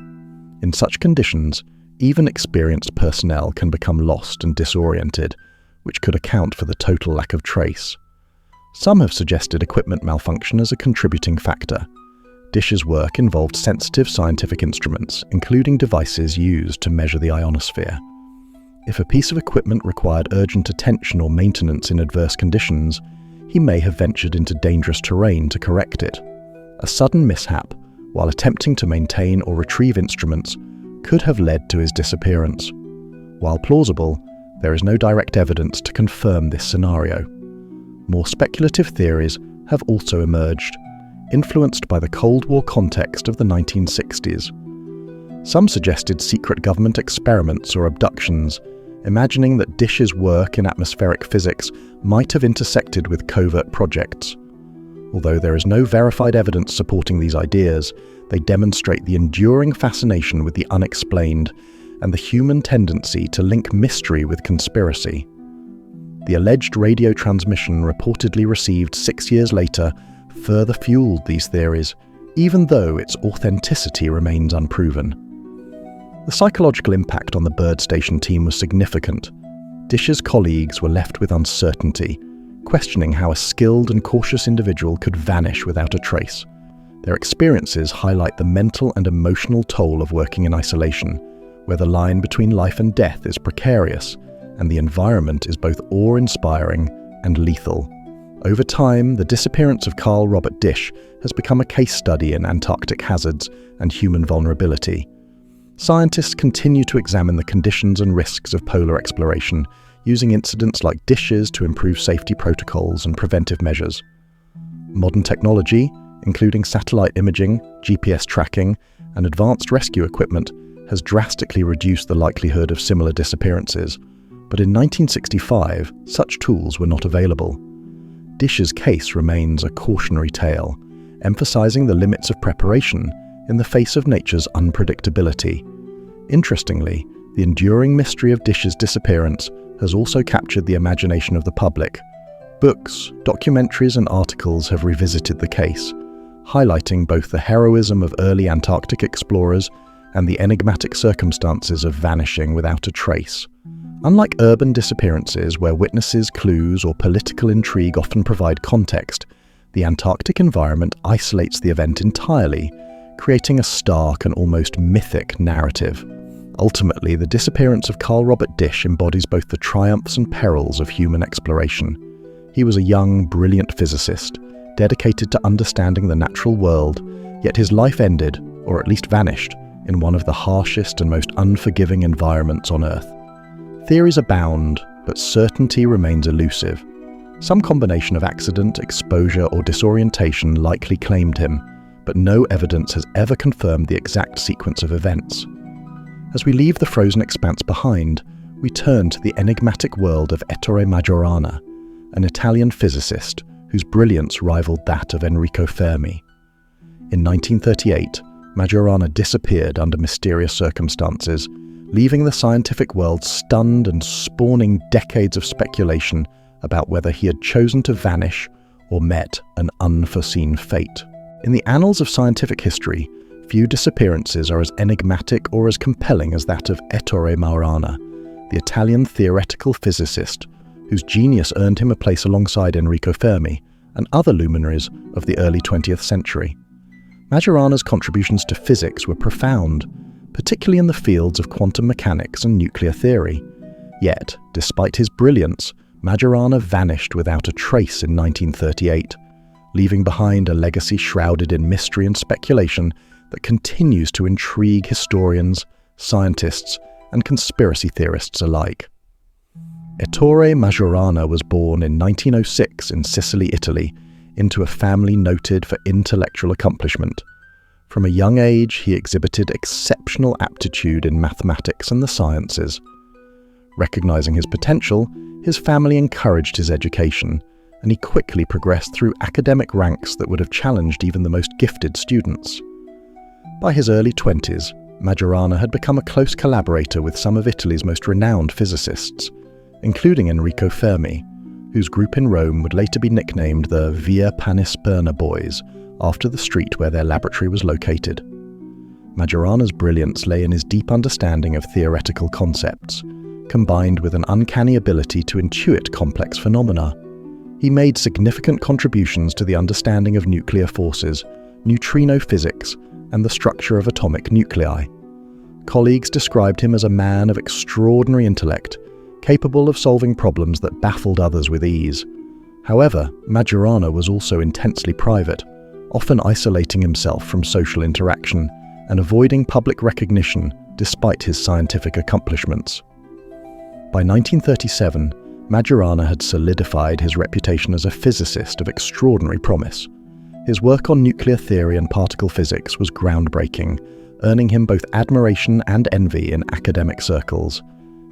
In such conditions, even experienced personnel can become lost and disoriented, which could account for the total lack of trace. Some have suggested equipment malfunction as a contributing factor. Dish's work involved sensitive scientific instruments, including devices used to measure the ionosphere. If a piece of equipment required urgent attention or maintenance in adverse conditions, he may have ventured into dangerous terrain to correct it. A sudden mishap, while attempting to maintain or retrieve instruments, could have led to his disappearance. While plausible, there is no direct evidence to confirm this scenario. More speculative theories have also emerged, influenced by the Cold War context of the 1960s. Some suggested secret government experiments or abductions, imagining that Dish's work in atmospheric physics might have intersected with covert projects. Although there is no verified evidence supporting these ideas, they demonstrate the enduring fascination with the unexplained and the human tendency to link mystery with conspiracy. The alleged radio transmission reportedly received 6 years later further fueled these theories, even though its authenticity remains unproven. The psychological impact on the Byrd Station team was significant. Dish's colleagues were left with uncertainty, questioning how a skilled and cautious individual could vanish without a trace. Their experiences highlight the mental and emotional toll of working in isolation, where the line between life and death is precarious, and the environment is both awe-inspiring and lethal. Over time, the disappearance of Carl Robert Disch has become a case study in Antarctic hazards and human vulnerability. Scientists continue to examine the conditions and risks of polar exploration, using incidents like Disch's to improve safety protocols and preventive measures. Modern technology, including satellite imaging, GPS tracking, and advanced rescue equipment, has drastically reduced the likelihood of similar disappearances, but in 1965, such tools were not available. Disch's case remains a cautionary tale, emphasizing the limits of preparation in the face of nature's unpredictability. Interestingly, the enduring mystery of Disch's disappearance has also captured the imagination of the public. Books, documentaries, and articles have revisited the case, highlighting both the heroism of early Antarctic explorers and the enigmatic circumstances of vanishing without a trace. Unlike urban disappearances where witnesses, clues, or political intrigue often provide context, the Antarctic environment isolates the event entirely, creating a stark and almost mythic narrative. Ultimately, the disappearance of Carl Robert Disch embodies both the triumphs and perils of human exploration. He was a young, brilliant physicist, dedicated to understanding the natural world, yet his life ended, or at least vanished, in one of the harshest and most unforgiving environments on Earth. Theories abound, but certainty remains elusive. Some combination of accident, exposure, or disorientation likely claimed him, but no evidence has ever confirmed the exact sequence of events. As we leave the frozen expanse behind, we turn to the enigmatic world of Ettore Majorana, an Italian physicist whose brilliance rivaled that of Enrico Fermi. In 1938, Majorana disappeared under mysterious circumstances, leaving the scientific world stunned and spawning decades of speculation about whether he had chosen to vanish or met an unforeseen fate. In the annals of scientific history, few disappearances are as enigmatic or as compelling as that of Ettore Majorana, the Italian theoretical physicist whose genius earned him a place alongside Enrico Fermi and other luminaries of the early 20th century. Majorana's contributions to physics were profound, particularly in the fields of quantum mechanics and nuclear theory. Yet, despite his brilliance, Majorana vanished without a trace in 1938, leaving behind a legacy shrouded in mystery and speculation that continues to intrigue historians, scientists, and conspiracy theorists alike. Ettore Majorana was born in 1906 in Sicily, Italy, into a family noted for intellectual accomplishment. From a young age, he exhibited exceptional aptitude in mathematics and the sciences. Recognizing his potential, his family encouraged his education, and he quickly progressed through academic ranks that would have challenged even the most gifted students. By his early 20s, Majorana had become a close collaborator with some of Italy's most renowned physicists, including Enrico Fermi, whose group in Rome would later be nicknamed the Via Panisperna Boys, after the street where their laboratory was located. Majorana's brilliance lay in his deep understanding of theoretical concepts, combined with an uncanny ability to intuit complex phenomena. He made significant contributions to the understanding of nuclear forces, neutrino physics, and the structure of atomic nuclei. Colleagues described him as a man of extraordinary intellect, capable of solving problems that baffled others with ease. However, Majorana was also intensely private, often isolating himself from social interaction and avoiding public recognition despite his scientific accomplishments. By 1937, Majorana had solidified his reputation as a physicist of extraordinary promise. His work on nuclear theory and particle physics was groundbreaking, earning him both admiration and envy in academic circles.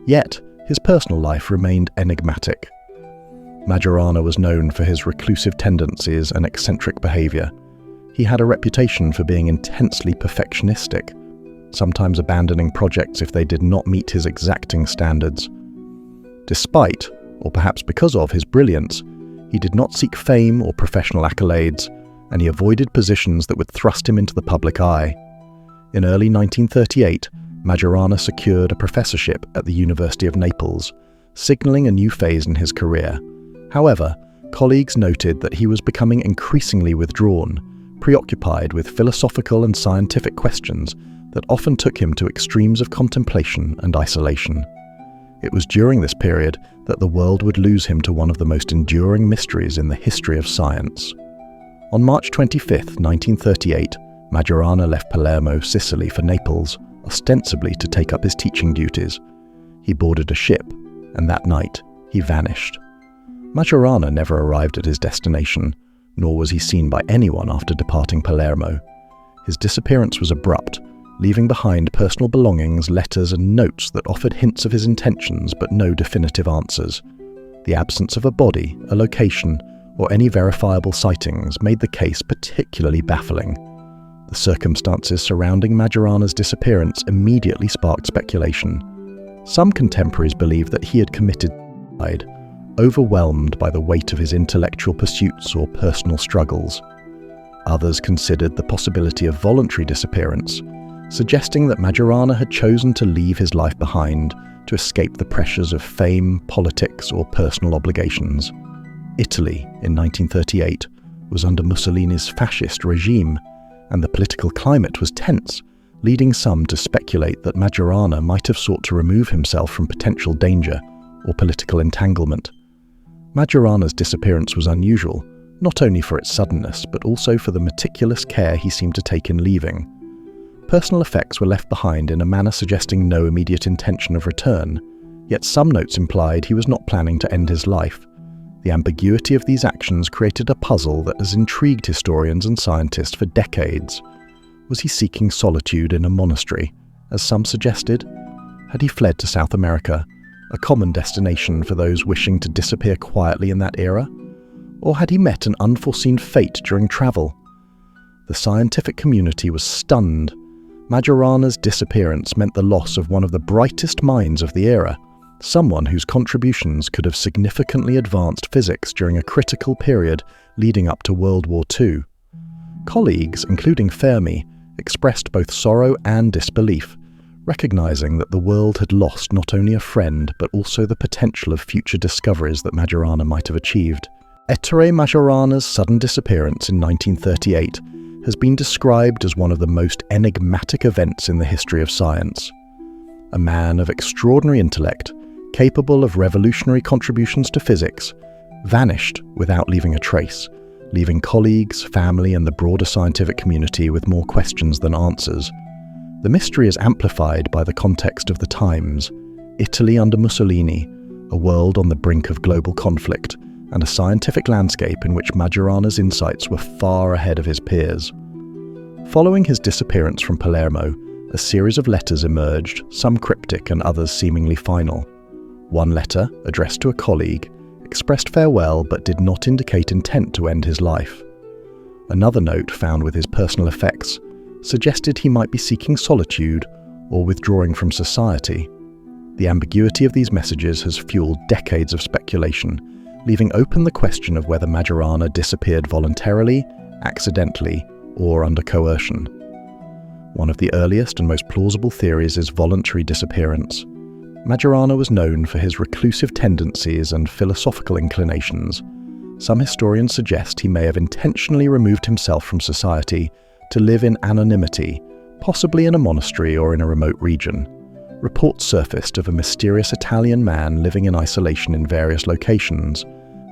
Yet, his personal life remained enigmatic. Majorana was known for his reclusive tendencies and eccentric behavior. He had a reputation for being intensely perfectionistic, sometimes abandoning projects if they did not meet his exacting standards. Despite, or perhaps because of, his brilliance, he did not seek fame or professional accolades, and he avoided positions that would thrust him into the public eye. In early 1938, Majorana secured a professorship at the University of Naples, signaling a new phase in his career. However, colleagues noted that he was becoming increasingly withdrawn, preoccupied with philosophical and scientific questions that often took him to extremes of contemplation and isolation. It was during this period that the world would lose him to one of the most enduring mysteries in the history of science. On March 25, 1938, Majorana left Palermo, Sicily for Naples, ostensibly to take up his teaching duties. He boarded a ship, and that night he vanished. Majorana never arrived at his destination, nor was he seen by anyone after departing Palermo. His disappearance was abrupt, leaving behind personal belongings, letters and notes that offered hints of his intentions but no definitive answers. The absence of a body, a location, or any verifiable sightings made the case particularly baffling. The circumstances surrounding Majorana's disappearance immediately sparked speculation. Some contemporaries believed that he had committed suicide, overwhelmed by the weight of his intellectual pursuits or personal struggles. Others considered the possibility of voluntary disappearance, suggesting that Majorana had chosen to leave his life behind to escape the pressures of fame, politics, or personal obligations. Italy, in 1938, was under Mussolini's fascist regime, and the political climate was tense, leading some to speculate that Majorana might have sought to remove himself from potential danger or political entanglement. Majorana's disappearance was unusual, not only for its suddenness, but also for the meticulous care he seemed to take in leaving. Personal effects were left behind in a manner suggesting no immediate intention of return, yet some notes implied he was not planning to end his life. The ambiguity of these actions created a puzzle that has intrigued historians and scientists for decades. Was he seeking solitude in a monastery, as some suggested? Had he fled to South America, a common destination for those wishing to disappear quietly in that era? Or had he met an unforeseen fate during travel? The scientific community was stunned. Majorana's disappearance meant the loss of one of the brightest minds of the era, someone whose contributions could have significantly advanced physics during a critical period leading up to World War II. Colleagues, including Fermi, expressed both sorrow and disbelief, recognizing that the world had lost not only a friend but also the potential of future discoveries that Majorana might have achieved. Ettore Majorana's sudden disappearance in 1938 has been described as one of the most enigmatic events in the history of science. A man of extraordinary intellect, capable of revolutionary contributions to physics, vanished without leaving a trace, leaving colleagues, family, and the broader scientific community with more questions than answers. The mystery is amplified by the context of the times: Italy under Mussolini, a world on the brink of global conflict, and a scientific landscape in which Majorana's insights were far ahead of his peers. Following his disappearance from Palermo, a series of letters emerged, some cryptic and others seemingly final. One letter, addressed to a colleague, expressed farewell but did not indicate intent to end his life. Another note found with his personal effects suggested he might be seeking solitude or withdrawing from society. The ambiguity of these messages has fueled decades of speculation, leaving open the question of whether Majorana disappeared voluntarily, accidentally, or under coercion. One of the earliest and most plausible theories is voluntary disappearance. Majorana was known for his reclusive tendencies and philosophical inclinations. Some historians suggest he may have intentionally removed himself from society to live in anonymity, possibly in a monastery or in a remote region. Reports surfaced of a mysterious Italian man living in isolation in various locations,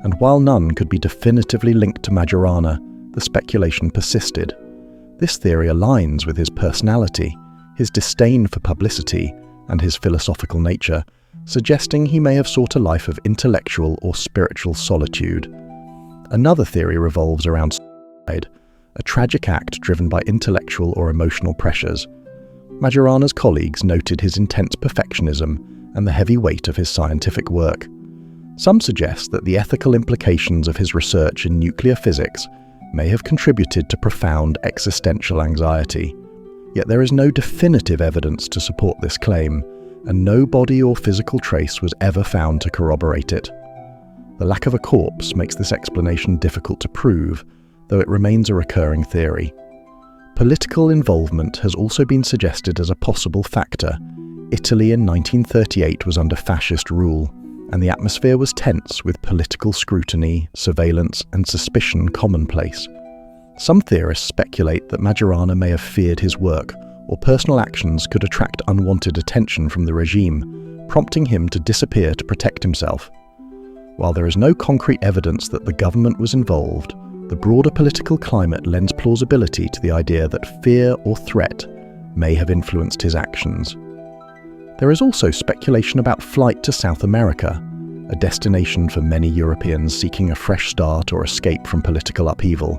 and while none could be definitively linked to Majorana, the speculation persisted. This theory aligns with his personality, his disdain for publicity, and his philosophical nature, suggesting he may have sought a life of intellectual or spiritual solitude. Another theory revolves around suicide, a tragic act driven by intellectual or emotional pressures. Majorana's colleagues noted his intense perfectionism and the heavy weight of his scientific work. Some suggest that the ethical implications of his research in nuclear physics may have contributed to profound existential anxiety. Yet there is no definitive evidence to support this claim, and no body or physical trace was ever found to corroborate it. The lack of a corpse makes this explanation difficult to prove, though it remains a recurring theory. Political involvement has also been suggested as a possible factor. Italy in 1938 was under fascist rule, and the atmosphere was tense with political scrutiny, surveillance, and suspicion commonplace. Some theorists speculate that Majorana may have feared his work, or personal actions could attract unwanted attention from the regime, prompting him to disappear to protect himself. While there is no concrete evidence that the government was involved, the broader political climate lends plausibility to the idea that fear or threat may have influenced his actions. There is also speculation about flight to South America, a destination for many Europeans seeking a fresh start or escape from political upheaval.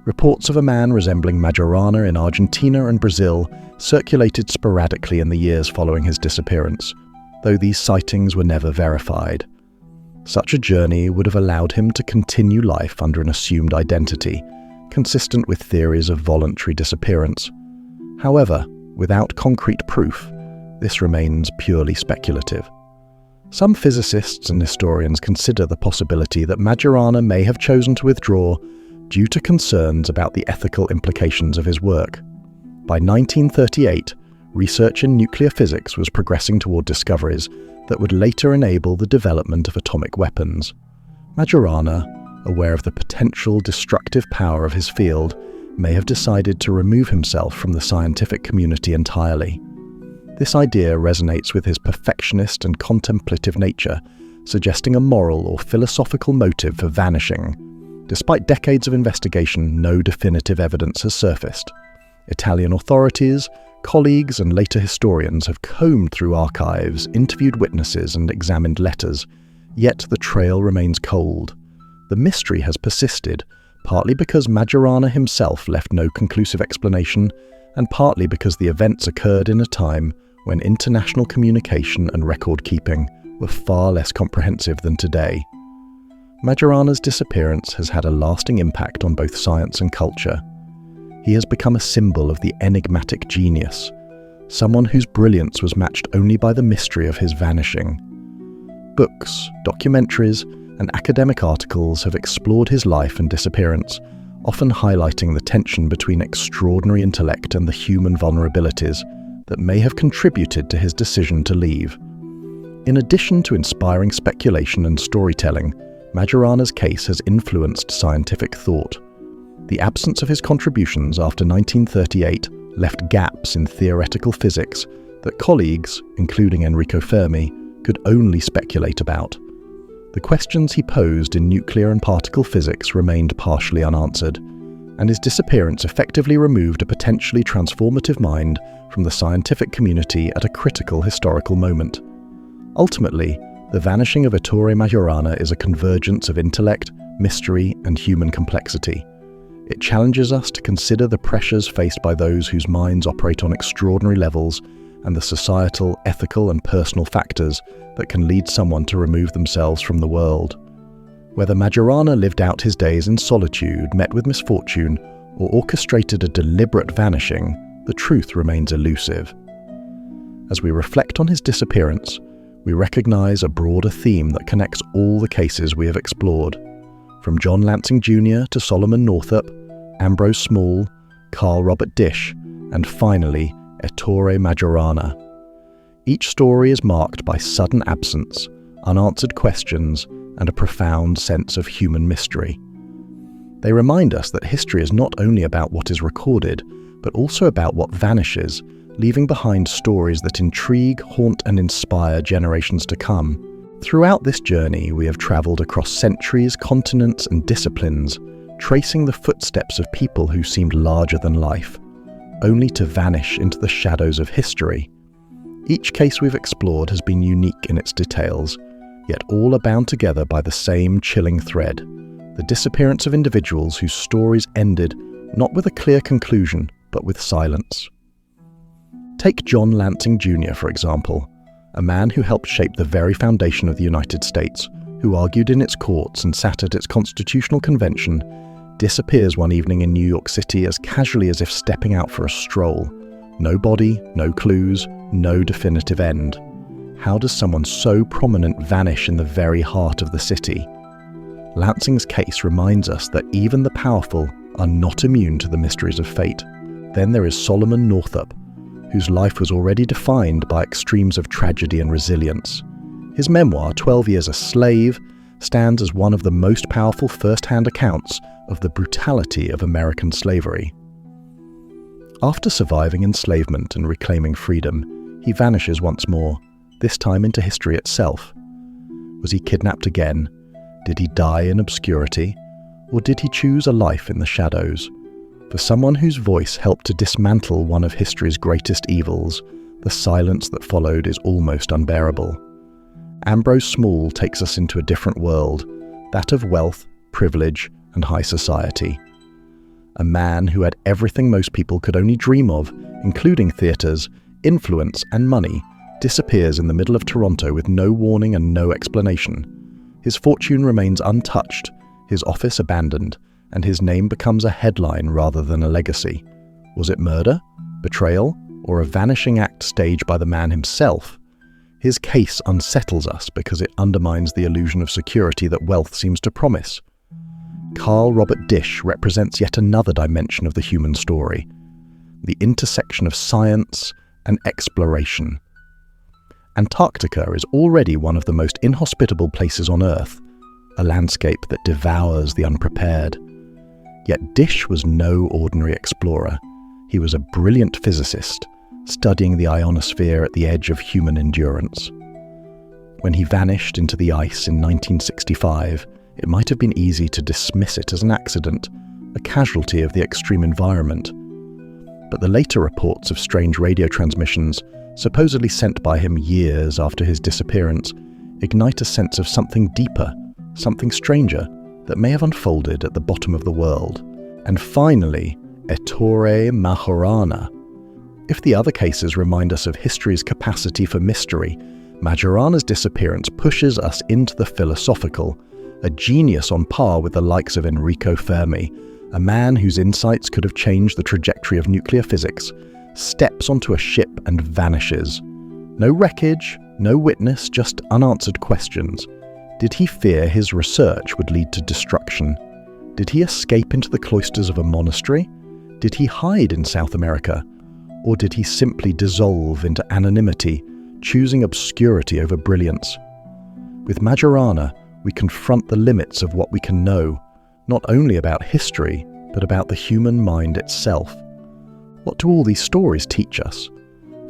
Reports of a man resembling Majorana in Argentina and Brazil circulated sporadically in the years following his disappearance, though these sightings were never verified. Such a journey would have allowed him to continue life under an assumed identity, consistent with theories of voluntary disappearance. However, without concrete proof, this remains purely speculative. Some physicists and historians consider the possibility that Majorana may have chosen to withdraw due to concerns about the ethical implications of his work. By 1938, research in nuclear physics was progressing toward discoveries that would later enable the development of atomic weapons. Majorana, aware of the potential destructive power of his field, may have decided to remove himself from the scientific community entirely. This idea resonates with his perfectionist and contemplative nature, suggesting a moral or philosophical motive for vanishing. Despite decades of investigation, no definitive evidence has surfaced. Italian authorities, colleagues, and later historians have combed through archives, interviewed witnesses, and examined letters, yet the trail remains cold. The mystery has persisted, partly because Majorana himself left no conclusive explanation, and partly because the events occurred in a time when international communication and record-keeping were far less comprehensive than today. Majorana's disappearance has had a lasting impact on both science and culture. He has become a symbol of the enigmatic genius, someone whose brilliance was matched only by the mystery of his vanishing. Books, documentaries, and academic articles have explored his life and disappearance, often highlighting the tension between extraordinary intellect and the human vulnerabilities that may have contributed to his decision to leave. In addition to inspiring speculation and storytelling, Majorana's case has influenced scientific thought. The absence of his contributions after 1938 left gaps in theoretical physics that colleagues, including Enrico Fermi, could only speculate about. The questions he posed in nuclear and particle physics remained partially unanswered, and his disappearance effectively removed a potentially transformative mind from the scientific community at a critical historical moment. Ultimately, the vanishing of Ettore Majorana is a convergence of intellect, mystery, and human complexity. It challenges us to consider the pressures faced by those whose minds operate on extraordinary levels and the societal, ethical, and personal factors that can lead someone to remove themselves from the world. Whether Majorana lived out his days in solitude, met with misfortune, or orchestrated a deliberate vanishing, the truth remains elusive. As we reflect on his disappearance, we recognize a broader theme that connects all the cases we have explored, from John Lansing Jr. to Solomon Northup, Ambrose Small, Carl Robert Dish, and finally, Ettore Majorana. Each story is marked by sudden absence, unanswered questions, and a profound sense of human mystery. They remind us that history is not only about what is recorded, but also about what vanishes, leaving behind stories that intrigue, haunt, and inspire generations to come. Throughout this journey, we have traveled across centuries, continents, and disciplines, tracing the footsteps of people who seemed larger than life, only to vanish into the shadows of history. Each case we've explored has been unique in its details, yet all are bound together by the same chilling thread: the disappearance of individuals whose stories ended not with a clear conclusion, but with silence. Take John Lansing Jr., for example, a man who helped shape the very foundation of the United States, who argued in its courts and sat at its constitutional convention, disappears one evening in New York City as casually as if stepping out for a stroll. No body, no clues, no definitive end. How does someone so prominent vanish in the very heart of the city? Lansing's case reminds us that even the powerful are not immune to the mysteries of fate. Then there is Solomon Northup, whose life was already defined by extremes of tragedy and resilience. His memoir, 12 Years a Slave, stands as one of the most powerful first-hand accounts of the brutality of American slavery. After surviving enslavement and reclaiming freedom, he vanishes once more, this time into history itself. Was he kidnapped again? Did he die in obscurity? Or did he choose a life in the shadows? For someone whose voice helped to dismantle one of history's greatest evils, the silence that followed is almost unbearable. Ambrose Small takes us into a different world, that of wealth, privilege, and high society. A man who had everything most people could only dream of, including theatres, influence, and money, disappears in the middle of Toronto with no warning and no explanation. His fortune remains untouched, his office abandoned, and his name becomes a headline rather than a legacy. Was it murder, betrayal, or a vanishing act staged by the man himself? His case unsettles us because it undermines the illusion of security that wealth seems to promise. Carl Robert Dish represents yet another dimension of the human story, the intersection of science and exploration. Antarctica is already one of the most inhospitable places on Earth, a landscape that devours the unprepared. Yet Dish was no ordinary explorer. He was a brilliant physicist, studying the ionosphere at the edge of human endurance. When he vanished into the ice in 1965, it might have been easy to dismiss it as an accident, a casualty of the extreme environment. But the later reports of strange radio transmissions, supposedly sent by him years after his disappearance, ignite a sense of something deeper, something stranger, that may have unfolded at the bottom of the world. And finally, Ettore Majorana. If the other cases remind us of history's capacity for mystery, Majorana's disappearance pushes us into the philosophical, a genius on par with the likes of Enrico Fermi, a man whose insights could have changed the trajectory of nuclear physics, steps onto a ship and vanishes. No wreckage, no witness, just unanswered questions. Did he fear his research would lead to destruction? Did he escape into the cloisters of a monastery? Did he hide in South America? Or did he simply dissolve into anonymity, choosing obscurity over brilliance? With Majorana, we confront the limits of what we can know, not only about history, but about the human mind itself. What do all these stories teach us?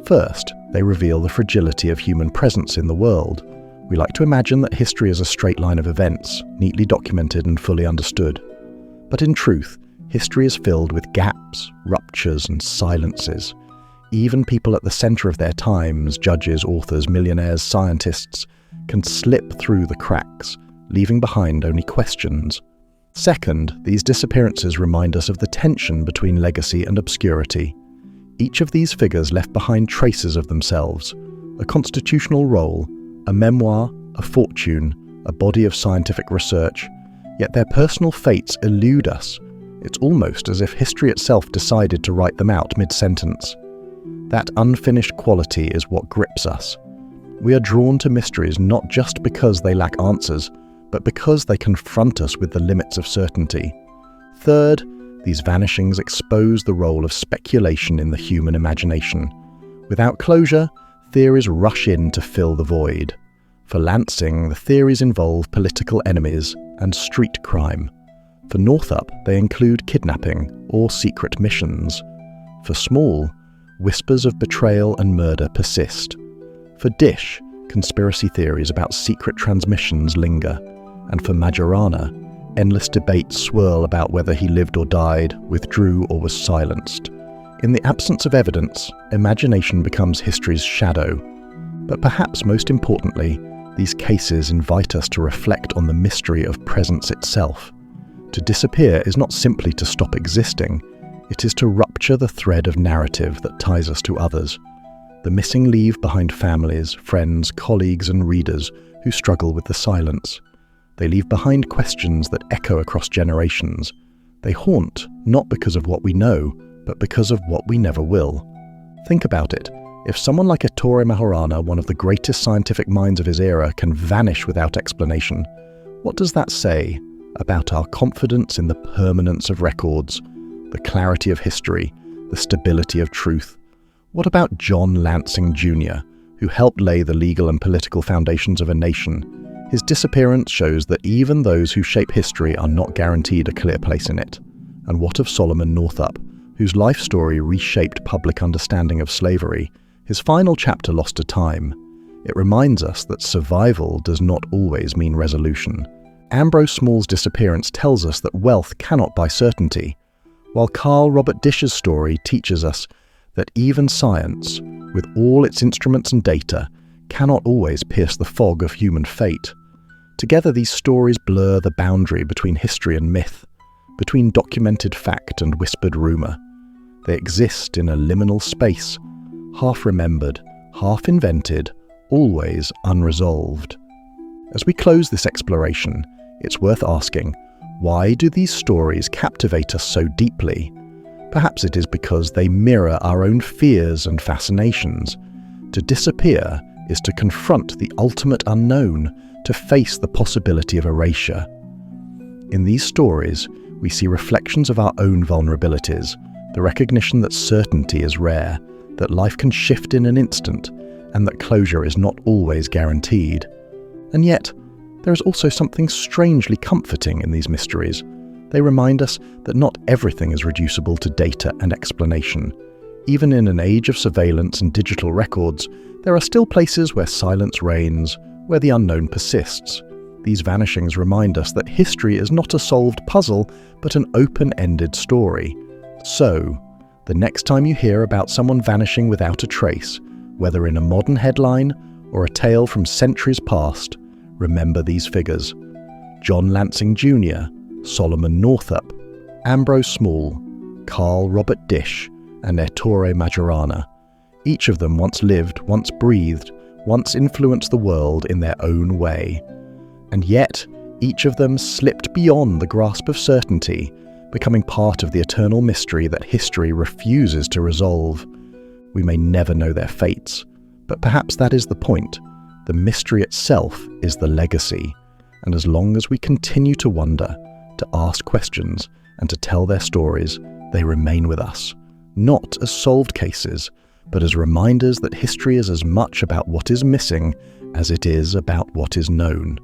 First, they reveal the fragility of human presence in the world. We like to imagine that history is a straight line of events, neatly documented and fully understood. But in truth, history is filled with gaps, ruptures, and silences. Even people at the center of their times, judges, authors, millionaires, scientists, can slip through the cracks, leaving behind only questions. Second, these disappearances remind us of the tension between legacy and obscurity. Each of these figures left behind traces of themselves, a constitutional role, a memoir, a fortune, a body of scientific research, yet their personal fates elude us. It's almost as if history itself decided to write them out mid-sentence. That unfinished quality is what grips us. We are drawn to mysteries not just because they lack answers, but because they confront us with the limits of certainty. Third, these vanishings expose the role of speculation in the human imagination. Without closure, theories rush in to fill the void. For Lansing, the theories involve political enemies and street crime. For Northup, they include kidnapping or secret missions. For Small, whispers of betrayal and murder persist. For Dish, conspiracy theories about secret transmissions linger. And for Majorana, endless debates swirl about whether he lived or died, withdrew or was silenced. In the absence of evidence, imagination becomes history's shadow. But perhaps most importantly, these cases invite us to reflect on the mystery of presence itself. To disappear is not simply to stop existing, it is to rupture the thread of narrative that ties us to others. The missing leave behind families, friends, colleagues, and readers who struggle with the silence. They leave behind questions that echo across generations. They haunt, not because of what we know, but because of what we never will. Think about it. If someone like Ettore Majorana, one of the greatest scientific minds of his era, can vanish without explanation, what does that say about our confidence in the permanence of records, the clarity of history, the stability of truth? What about John Lansing Jr., who helped lay the legal and political foundations of a nation? His disappearance shows that even those who shape history are not guaranteed a clear place in it. And what of Solomon Northup, whose life story reshaped public understanding of slavery? His final chapter lost to time. It reminds us that survival does not always mean resolution. Ambrose Small's disappearance tells us that wealth cannot buy certainty, while Carl Robert Dish's story teaches us that even science, with all its instruments and data, cannot always pierce the fog of human fate. Together, these stories blur the boundary between history and myth, between documented fact and whispered rumour. They exist in a liminal space, half remembered, half invented, always unresolved. As we close this exploration, it's worth asking, why do these stories captivate us so deeply? Perhaps it is because they mirror our own fears and fascinations. To disappear is to confront the ultimate unknown, to face the possibility of erasure. In these stories, we see reflections of our own vulnerabilities, the recognition that certainty is rare, that life can shift in an instant, and that closure is not always guaranteed. And yet, there is also something strangely comforting in these mysteries. They remind us that not everything is reducible to data and explanation. Even in an age of surveillance and digital records, there are still places where silence reigns, where the unknown persists. These vanishings remind us that history is not a solved puzzle, but an open-ended story. So, the next time you hear about someone vanishing without a trace, whether in a modern headline or a tale from centuries past, remember these figures: John Lansing Jr., Solomon Northup, Ambrose Small, Carl Robert Dish, and Ettore Majorana. Each of them once lived, once breathed, once influenced the world in their own way. And yet, each of them slipped beyond the grasp of certainty, becoming part of the eternal mystery that history refuses to resolve. We may never know their fates, but perhaps that is the point. The mystery itself is the legacy, and as long as we continue to wonder, to ask questions, and to tell their stories, they remain with us, not as solved cases, but as reminders that history is as much about what is missing as it is about what is known.